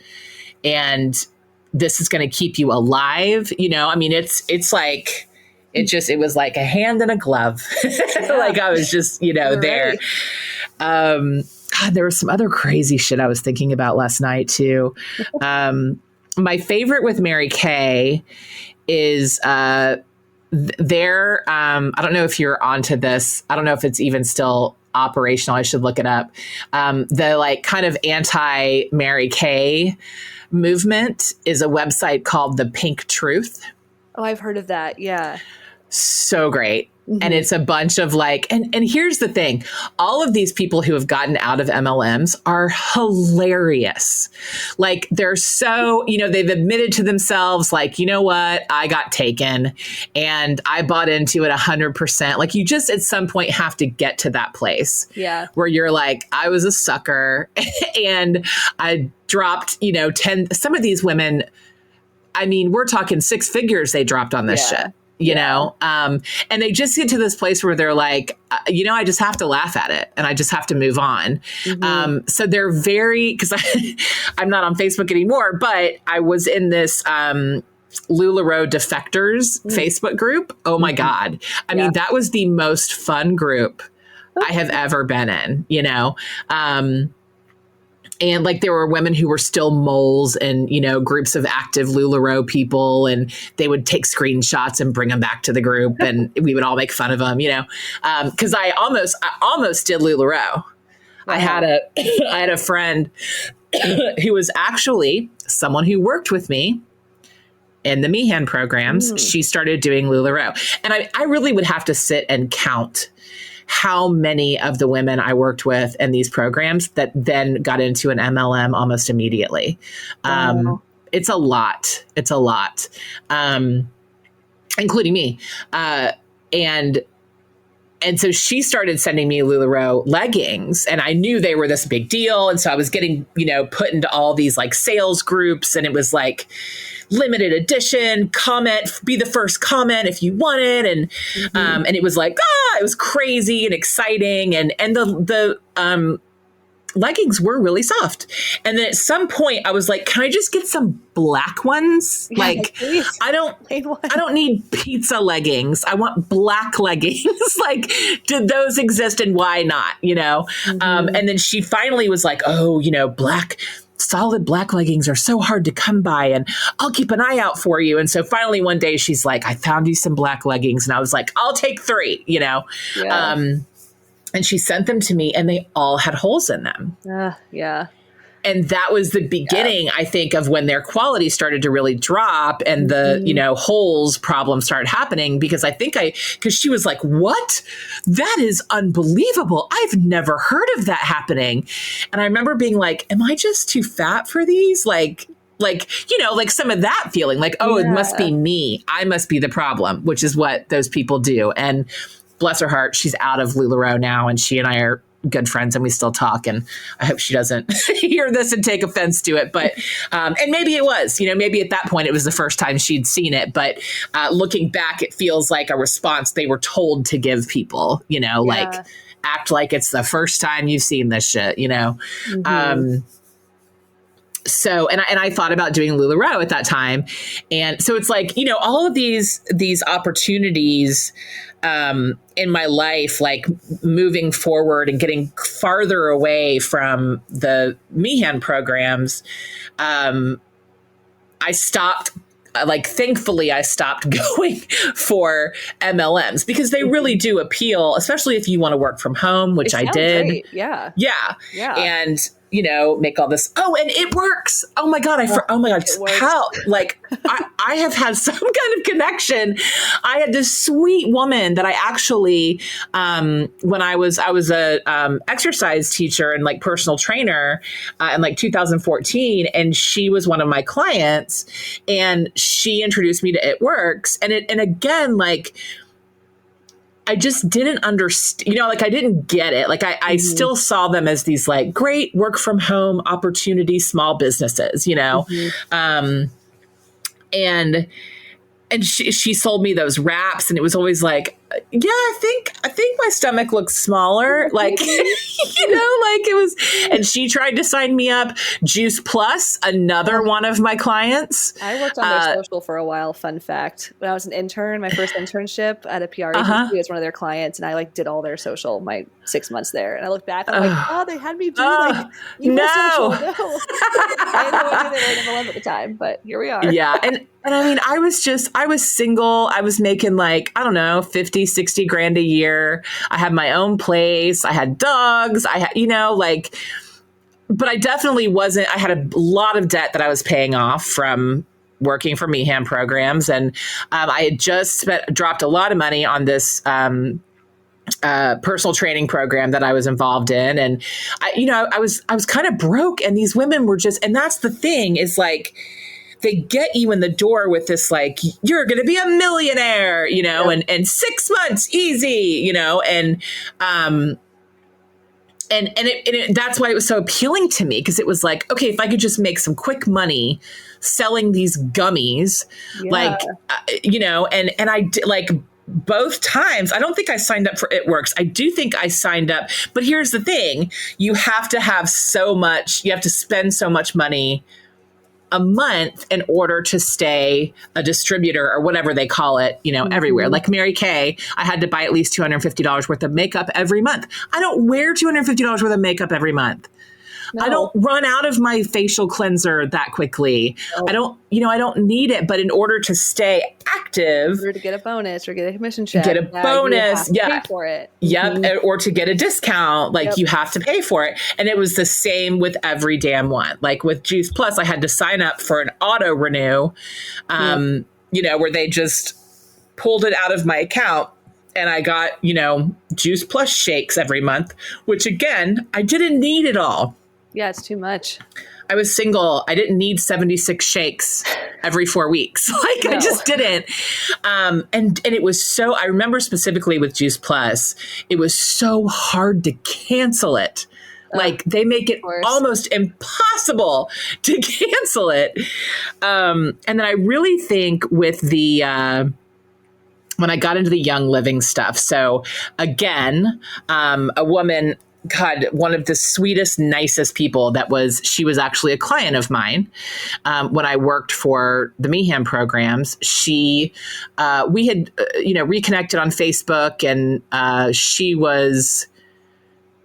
And this is going to keep you alive. It's like, it was like a hand in a glove. Like I was just, there. God, there was some other crazy shit I was thinking about last night too. My favorite with Mary Kay is I don't know if you're onto this. I don't know if it's even still operational. I should look it up. The like kind of anti Mary Kay movement is a website called The Pink Truth. Oh, I've heard of that. Yeah. So great. Mm-hmm. And it's a bunch of like, and here's the thing, all of these people who have gotten out of MLMs are hilarious. Like they're so, they've admitted to themselves, like, you know what, I got taken and I bought into it 100%. Like you just at some point have to get to that place where you're like, I was a sucker and I dropped, 10, some of these women, we're talking 6 figures they dropped on this shit. you know? And they just get to this place where they're like, I just have to laugh at it and I just have to move on. So they're because I'm not on Facebook anymore, but I was in this LuLaRoe Defectors Facebook group. Oh my God. I mean, that was the most fun group I have ever been in, and like there were women who were still moles and, groups of active LuLaRoe people, and they would take screenshots and bring them back to the group and we would all make fun of them, because I almost did LuLaRoe. I had a friend who was actually someone who worked with me in the Meehan programs. She started doing LuLaRoe, and I really would have to sit and count how many of the women I worked with in these programs that then got into an MLM almost immediately. It's a lot. It's a lot, including me. And so she started sending me LuLaRoe leggings, and I knew they were this big deal. And so I was getting, put into all these like sales groups, and it was like limited edition, be the first comment if you want it. And it was like, it was crazy and exciting. And the leggings were really soft. And then at some point I was like, can I just get some black ones? Yeah, like, I don't need pizza leggings. I want black leggings. Like, did those exist and why not? And then she finally was like, solid black leggings are so hard to come by, and I'll keep an eye out for you. And so finally one day she's like, I found you some black leggings. And I was like, I'll take 3, and she sent them to me, and they all had holes in them. And that was the beginning, I think, of when their quality started to really drop, and the, holes problem started happening, because because she was like, what? That is unbelievable. I've never heard of that happening. And I remember being like, am I just too fat for these? Like some of that feeling like, it must be me. I must be the problem, which is what those people do. And bless her heart, she's out of LuLaRoe now, and she and I are good friends, and we still talk, and I hope she doesn't hear this and take offense to it. But and maybe it was, maybe at that point it was the first time she'd seen it. But looking back, it feels like a response they were told to give people, like act like it's the first time you've seen this shit, So, and I thought about doing LuLaRoe at that time. And so it's like, all of these opportunities in my life, like moving forward and getting farther away from the Meehan programs, I stopped. Thankfully, I stopped going for MLMs, because they really do appeal, especially if you want to work from home, which I did. Great. Yeah. And make all this. Oh, and it works. Oh my God. Oh my God. How? Like, I have had some kind of connection. I had this sweet woman that I actually, when I was a exercise teacher and like personal trainer in like 2014, and she was one of my clients, and she introduced me to It Works. And again, like, I just didn't understand, I didn't get it. Like I still saw them as these like great work from home opportunity, small businesses, and she sold me those wraps, and it was always like, yeah, I think my stomach looks smaller. Like, like it was, and she tried to sign me up. Juice Plus, another one of my clients. I worked on their social for a while. Fun fact. When I was an intern, my first internship at a PR agency was one of their clients, and I like did all their social my 6 months there. And I look back, I'm like, they had me do social. No. I had no idea they were in MLM at the time, but here we are. Yeah. And I mean, I was single. I was making like, I don't know, 50, 60 grand a year. I had my own place. I had dogs. I had, but I definitely wasn't, I had a lot of debt that I was paying off from working for Meehan programs. And I had just dropped a lot of money on this personal training program that I was involved in. And I was kind of broke, and these women were just, and that's the thing is like, they get you in the door with this, like, you're going to be a millionaire, and 6 months easy, and that's why it was so appealing to me, because it was like, okay, if I could just make some quick money selling these gummies, like, and I did, like, both times, I don't think I signed up for It Works. I do think I signed up, but here's the thing. You have to have you have to spend so much money a month in order to stay a distributor or whatever they call it, everywhere. Like Mary Kay, I had to buy at least $250 worth of makeup every month. I don't wear $250 worth of makeup every month. No. I don't run out of my facial cleanser that quickly. No. I don't need it. But in order to stay active, or to get a bonus or get a commission check, get a bonus, pay for it. Yep. Or to get a discount, like you have to pay for it. And it was the same with every damn one. Like with Juice Plus, I had to sign up for an auto renew, where they just pulled it out of my account. And I got, Juice Plus shakes every month, which again, I didn't need it all. Yeah, it's too much. I was single. I didn't need 76 shakes every 4 weeks. Like, no. I just didn't. And it was so, I remember specifically with Juice Plus, it was so hard to cancel it. Like, they make it almost impossible to cancel it. And then I really think with the, when I got into the Young Living stuff. So again, a woman, God, one of the sweetest, nicest people she was actually a client of mine when I worked for the Meehan programs. We had, reconnected on Facebook, and she was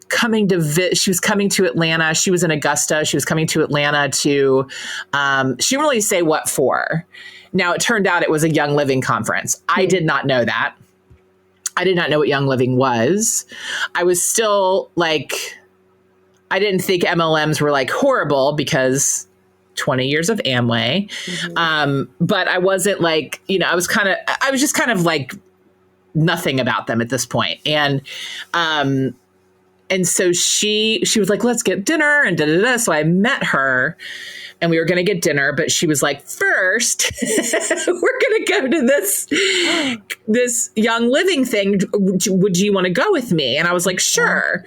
coming to Atlanta. She was in Augusta. She was coming to Atlanta to, she didn't really say what for. Now, it turned out it was a Young Living conference. I did not know that. I did not know what Young Living was. I was still like, I didn't think MLMs were like horrible because 20 years of Amway. But I wasn't like, I was just kind of like nothing about them at this point. And so she was like, let's get dinner and da-da-da. So I met her and we were going to get dinner, but she was like, first, we're going to go to this Young Living thing. Would you want to go with me? And I was like, sure.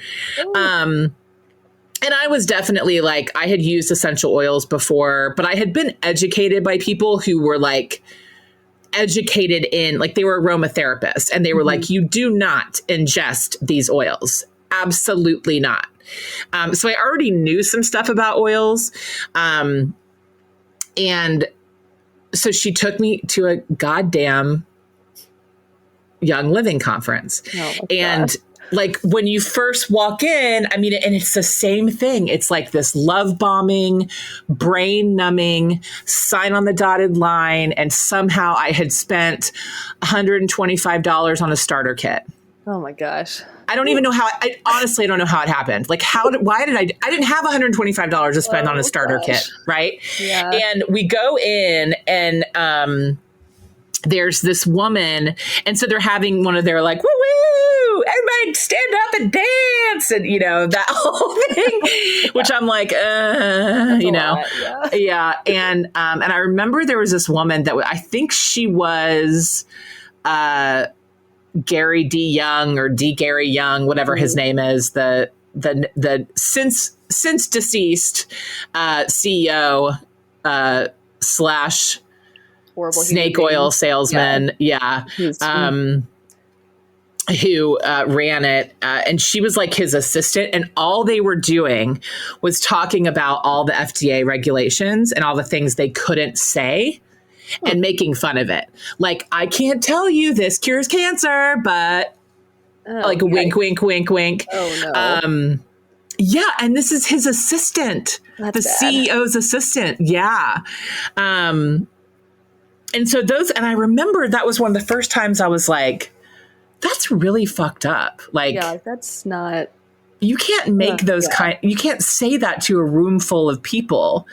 And I was definitely like, I had used essential oils before, but I had been educated by people who were like educated in, like, they were aromatherapists, and they were like, you do not ingest these oils. Absolutely not. So I already knew some stuff about oils. And so she took me to a goddamn Young Living conference. And like, when you first walk in, I mean, and it's the same thing. It's like this love bombing, brain numbing, sign on the dotted line. And somehow I had spent $125 on a starter kit. Oh my gosh. I don't even know how, I honestly don't know how it happened. Like, why did I didn't have $125 to spend on a starter kit. Right. Yeah. And we go in, and, there's this woman. And so they're having one of their like, woo woo, everybody stand up and dance. And, that whole thing, which I'm like, yeah. And I remember there was this woman that I think she was, Gary D. Young or D. Gary Young, whatever his name is, the since deceased CEO / horrible snake oil salesman, who ran it, and she was like his assistant, and all they were doing was talking about all the FDA regulations and all the things they couldn't say. And making fun of it. Like, I can't tell you this cures cancer, but wink, wink, wink, wink. Oh, no. Yeah. And this is his assistant, That's the bad. CEO's assistant. Yeah. And so and I remember that was one of the first times I was like, that's really fucked up. Like, yeah, that's not. You can't make you can't say that to a room full of people.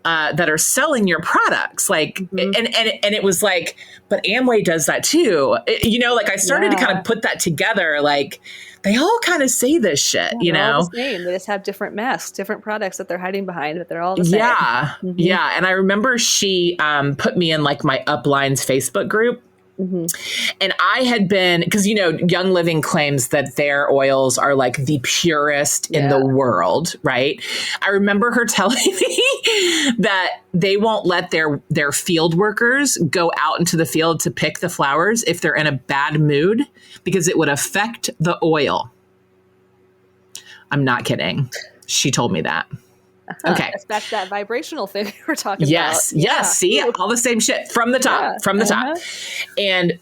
That are selling your products, like, and it was like, but Amway does that too. Like, I started to kind of put that together. Like, they all kind of say this shit, All the same. They just have different masks, different products that they're hiding behind, but they're all the same. Yeah. Yeah. And I remember she put me in like my Uplines Facebook group. Mm-hmm. And I had been, because, Young Living claims that their oils are like the purest in the world, right? I remember her telling me that they won't let their field workers go out into the field to pick the flowers if they're in a bad mood, because it would affect the oil. I'm not kidding. She told me that. Okay. That's that vibrational thing we were talking about. Yes. See, all the same shit from the top, top. And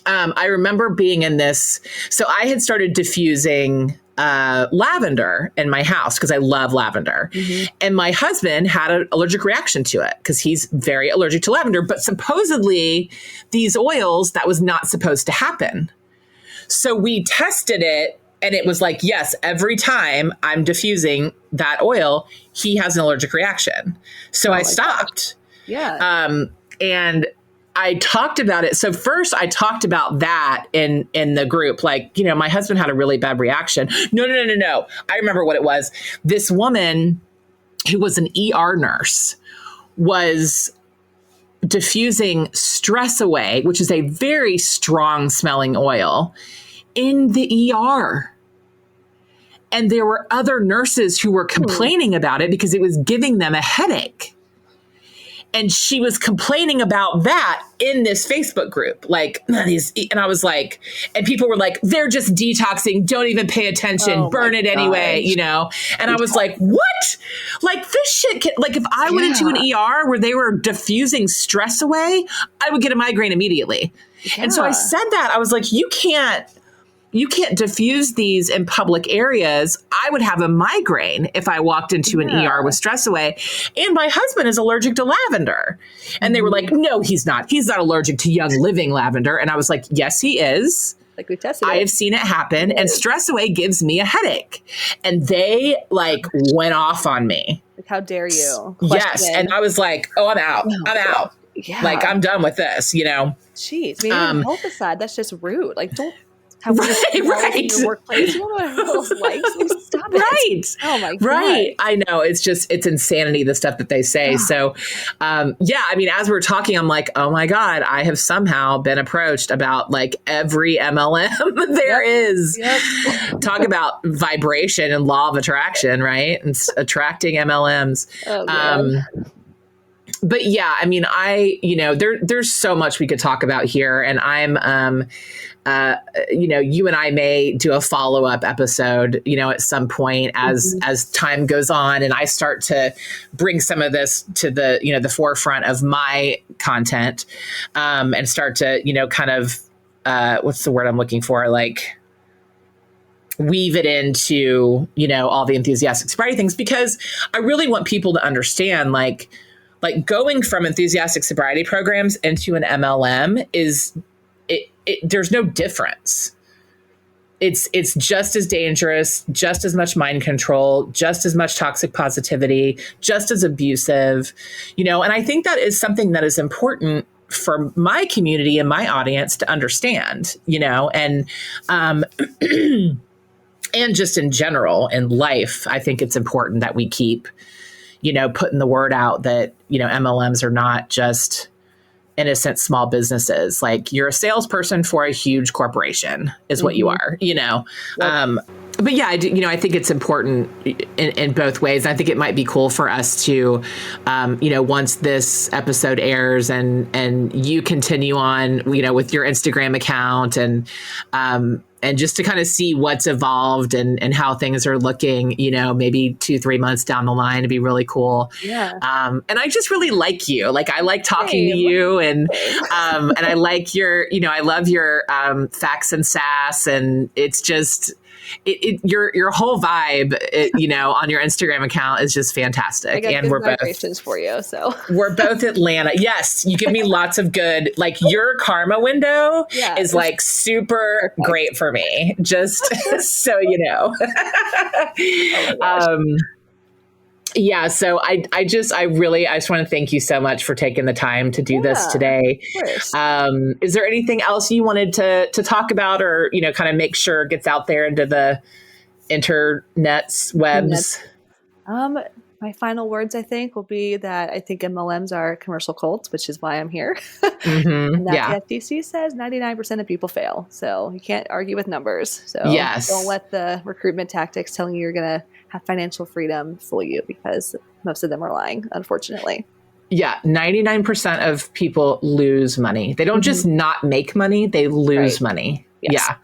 I remember being in this. So I had started diffusing lavender in my house because I love lavender. Mm-hmm. And my husband had an allergic reaction to it because he's very allergic to lavender. But supposedly these oils, that was not supposed to happen. So we tested it. And it was like, yes, every time I'm diffusing that oil, he has an allergic reaction. So I stopped. God. Yeah. And I talked about it. So first I talked about that in the group. Like, my husband had a really bad reaction. No. I remember what it was. This woman who was an ER nurse was diffusing Stress Away, which is a very strong smelling oil, in the ER. And there were other nurses who were complaining about it because it was giving them a headache. And she was complaining about that in this Facebook group. And I was like, and people were like, they're just detoxing. Don't even pay attention. Burn it anyway, And I was like, what? Like this shit if I went into an ER where they were diffusing Stress Away, I would get a migraine immediately. Yeah. And so I said that. I was like, you can't diffuse these in public areas. I would have a migraine if I walked into an ER with Stress Away. And my husband is allergic to lavender. And they were like, no, he's not. He's not allergic to Young Living lavender. And I was like, yes, he is. Like we tested it. I have seen it happen. And Stress Away gives me a headache. And they went off on me. Like, how dare you? Yes. And I was like, oh, I'm out. I'm out. Yeah. I'm done with this, Jeez. Maybe on the health aside, that's just rude. Don't. Right. In your workplace. You don't know what everyone else likes. Stop it. Right. Oh my God. Right. I know. It's insanity, the stuff that they say. So, as we're talking, I'm like, oh my God, I have somehow been approached about every MLM there is. Yep. Talk about vibration and law of attraction, right? And attracting MLMs. Oh, God. But yeah, there's so much we could talk about here, and I'm, you and I may do a follow-up episode, at some point as time goes on, and I start to bring some of this to the forefront of my content, and start to, kind of, what's the word I'm looking for? Weave it into, all the enthusiastic sobriety things, because I really want people to understand, going from enthusiastic sobriety programs into an MLM is there's no difference. It's just as dangerous, just as much mind control, just as much toxic positivity, just as abusive, and I think that is something that is important for my community and my audience to understand, and, and just in general in life, I think it's important that we keep, putting the word out that, MLMs are not just innocent small businesses. You're a salesperson for a huge corporation is what you are, Yep. But yeah, I think it's important in both ways. I think it might be cool for us to, once this episode airs and you continue on, with your Instagram account and just to kind of see what's evolved and how things are looking, maybe 2-3 months down the line, it'd be really cool. Yeah. And I just really like you. I like talking to you and I like your, I love your facts and sass, and it's just, your whole vibe, on your Instagram account is just fantastic. I got and we're both for you. So we're both Atlanta. Yes. You give me lots of good, your karma window is super great for me. Just so you know. Yeah. So I just want to thank you so much for taking the time to do this today. Of course. Is there anything else you wanted to talk about, or, kind of make sure it gets out there into the internet's webs? My final words, I think, will be that I think MLMs are commercial cults, which is why I'm here. Mm-hmm. And that the Yeah. FTC says 99% of people fail. So you can't argue with numbers. So don't Yes. let the recruitment tactics telling you you're going to have financial freedom fool you, because most of them are lying, unfortunately. Yeah. 99% of people lose money. They don't just not make money, they lose Right. money. Yes. Yeah.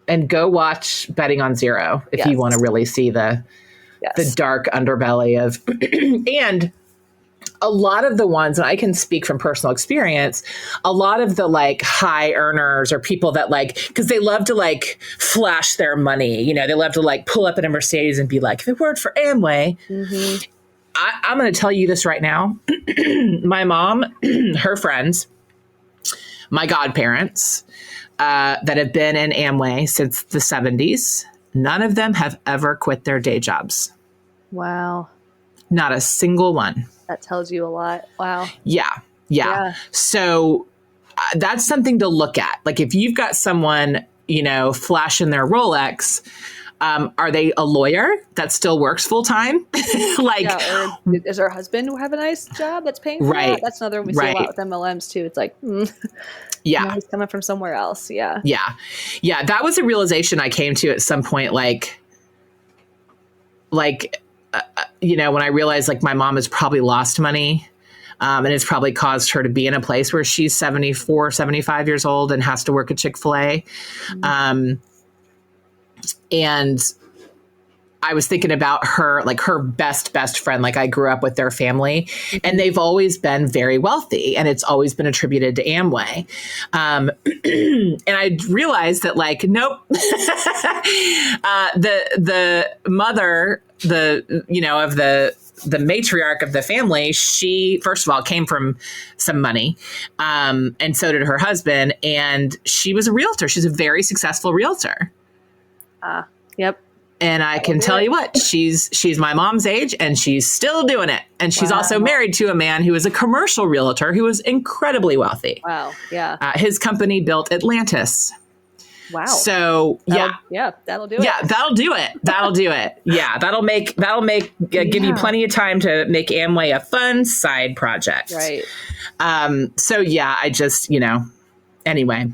And go watch Betting on Zero if you want to Yes. really see the Yes. dark underbelly of, and a lot of the ones, and I can speak from personal experience, a lot of the like high earners or people that like, because they love to like flash their money, you know, they love to like pull up in a Mercedes and be like, if it weren't for Amway, I'm going to tell you this right now. My mom, her friends, my godparents that have been in Amway since the 70s, none of them have ever quit their day jobs. Wow. Not a single one. That tells you a lot. Wow. Yeah. So that's something to look at. Like if you've got someone, you know, flashing their Rolex, are they a lawyer that still works full time? Like, or does her husband have a nice job that's paying for that? That's another one we see a lot with MLMs too. It's like, yeah, he's coming from somewhere else. Yeah. That was a realization I came to at some point. You know, when I realized like my mom has probably lost money. And it's probably caused her to be in a place where she's 74, 75 years old and has to work at Chick-fil-A. And I was thinking about her, like her best friend. Like I grew up with their family and they've always been very wealthy and it's always been attributed to Amway. And I realized that like, nope, the mother, of the matriarch of the family, she, first of all, came from some money. And so did her husband. And she was a realtor. She's a very successful realtor. Yep. And I can tell you what, she's my mom's age and she's still doing it. And she's also married to a man who is a commercial realtor who was incredibly wealthy. Wow. Yeah. His company built Atlantis. Wow. So that'll do it. Yeah, that'll do it. Yeah, give you plenty of time to make Amway a fun side project. Right. So yeah, I just, anyway.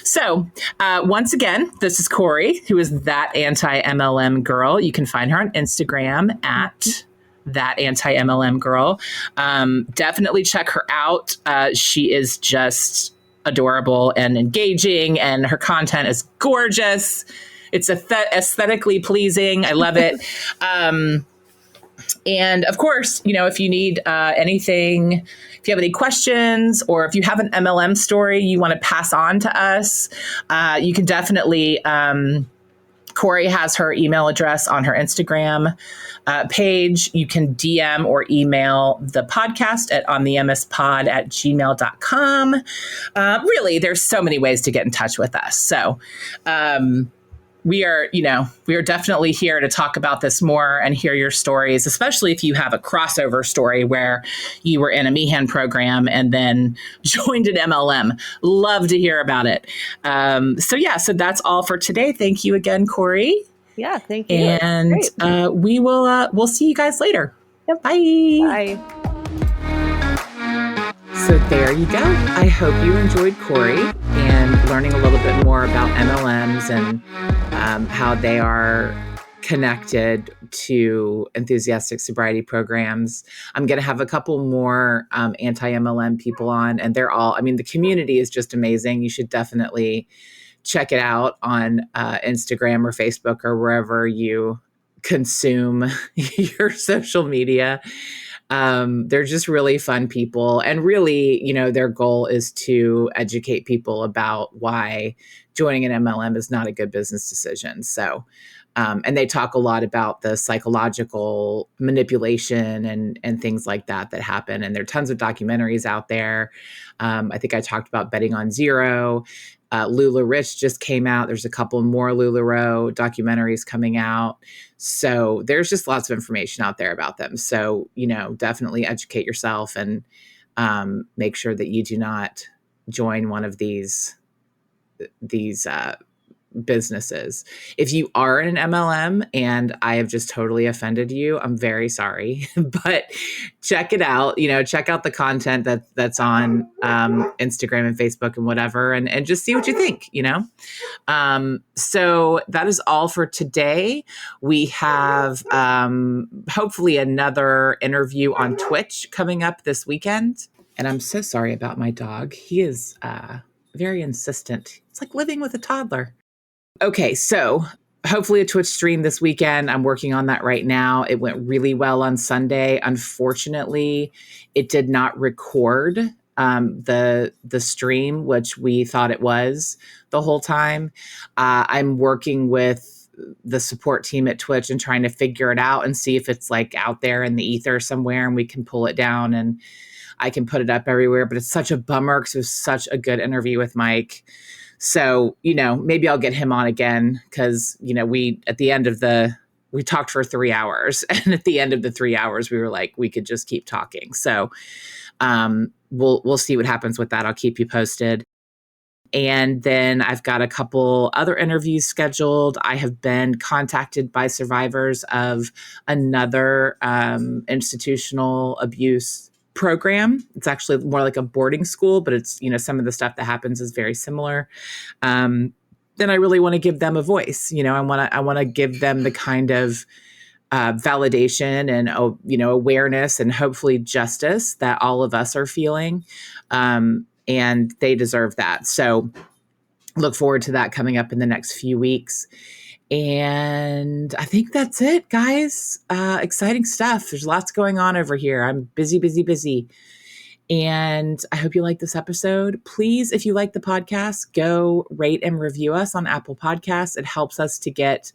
So once again, this is Cory, who is That Anti MLM Girl. You can find her on Instagram at That Anti MLM Girl. Definitely check her out. She is just adorable and engaging, and her content is gorgeous. It's aesthetically pleasing. I love it. And of course, if you need anything, if you have any questions, or if you have an MLM story you want to pass on to us, you can definitely, Cory has her email address on her Instagram page. You can DM or email the podcast at ontheemmispod@gmail.com. Really, there's so many ways to get in touch with us. So, we are definitely here to talk about this more and hear your stories, especially if you have a crossover story where you were in a Meehan program and then joined an MLM. Love to hear about it. So that's all for today. Thank you again, Cory. Yeah, thank you. And we'll see you guys later. Yep. Bye. Bye. So there you go. I hope you enjoyed Cory and learning a little bit more about MLMs and how they are connected to enthusiastic sobriety programs. I'm going to have a couple more anti-MLM people on, and they're all, the community is just amazing. You should definitely check it out on Instagram or Facebook or wherever you consume your social media. They're just really fun people. And really, their goal is to educate people about why joining an MLM is not a good business decision. So, and they talk a lot about the psychological manipulation and things like that happen. And there are tons of documentaries out there. I think I talked about Betting on Zero. Lula Rich just came out. There's a couple more LuLaRoe documentaries coming out. So there's just lots of information out there about them. So, definitely educate yourself and make sure that you do not join one of these businesses. If you are in an MLM and I have just totally offended you, I'm very sorry, but check it out. Check out the content that's on Instagram and Facebook and whatever, and just see what you think. So that is all for today. We have hopefully another interview on Twitch coming up this weekend. And I'm so sorry about my dog. He is very insistent. It's like living with a toddler. Okay, so hopefully a Twitch stream this weekend. I'm working on that right now. It went really well on Sunday. Unfortunately, it did not record the stream, which we thought it was the whole time. I'm working with the support team at Twitch and trying to figure it out and see if it's like out there in the ether somewhere and we can pull it down and I can put it up everywhere. But it's such a bummer because it was such a good interview with Mike. So, maybe I'll get him on again because, we talked for 3 hours, and at the end of the 3 hours, we were like, we could just keep talking. So we'll see what happens with that. I'll keep you posted. And then I've got a couple other interviews scheduled. I have been contacted by survivors of another institutional abuse program. It's actually more like a boarding school, but it's, some of the stuff that happens is very similar. Then I really want to give them a voice. I want to give them the kind of validation and, awareness and hopefully justice that all of us are feeling. And they deserve that. So look forward to that coming up in the next few weeks. And I think that's it, guys. Exciting stuff. There's lots going on over here. I'm busy, busy, busy. And I hope you like this episode. Please, if you like the podcast, go rate and review us on Apple Podcasts. It helps us to get,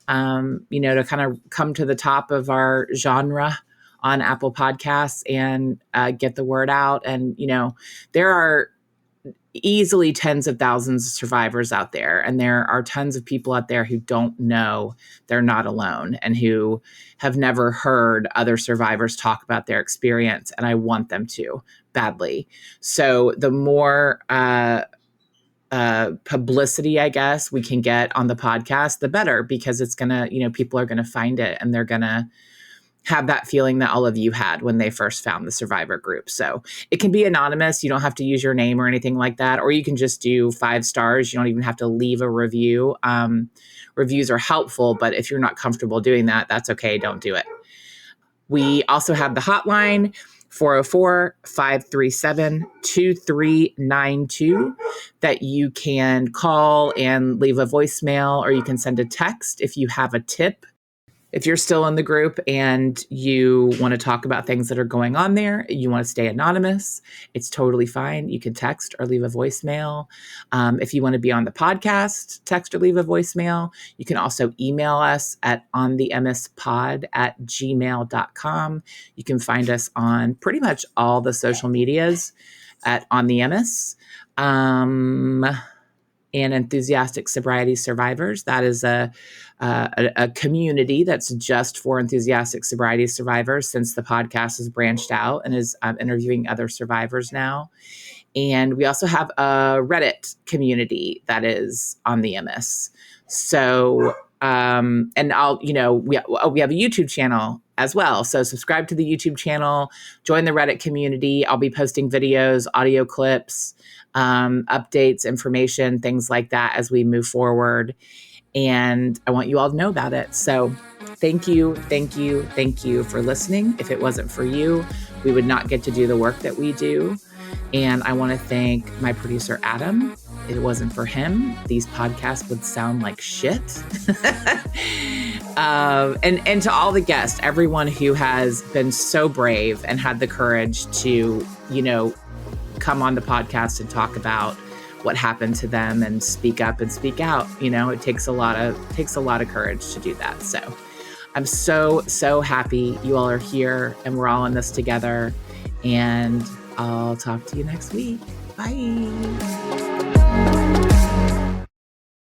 to kind of come to the top of our genre on Apple Podcasts and get the word out. And, there are easily tens of thousands of survivors out there. And there are tons of people out there who don't know they're not alone and who have never heard other survivors talk about their experience. And I want them to badly. So the more publicity, I guess, we can get on the podcast, the better, because it's going to, people are going to find it and they're going to have that feeling that all of you had when they first found the survivor group. So it can be anonymous. You don't have to use your name or anything like that, or you can just do 5 stars. You don't even have to leave a review. Reviews are helpful, but if you're not comfortable doing that, that's okay. Don't do it. We also have the hotline, 404-537-2392, that you can call and leave a voicemail, or you can send a text if you have a tip. If you're still in the group and you want to talk about things that are going on there, you want to stay anonymous, it's totally fine. You can text or leave a voicemail. If you want to be on the podcast, text or leave a voicemail. You can also email us at ontheemmispod@gmail.com. You can find us on pretty much all the social medias at On The Emmis. And Enthusiastic Sobriety Survivors. That is a community that's just for enthusiastic sobriety survivors, since the podcast has branched out and is interviewing other survivors now. And we also have a Reddit community that is On The Emmis. So, and we have a YouTube channel as well. So subscribe to the YouTube channel, join the Reddit community. I'll be posting videos, audio clips, updates, information, things like that as we move forward. And I want you all to know about it. So thank you for listening. If it wasn't for you, we would not get to do the work that we do. And I want to thank my producer, Adam. If it wasn't for him, these podcasts would sound like shit. And to all the guests, everyone who has been so brave and had the courage to, come on the podcast and talk about what happened to them and speak up and speak out. It takes a lot of courage to do that. So I'm so happy you all are here and we're all in this together. And I'll talk to you next week. Bye.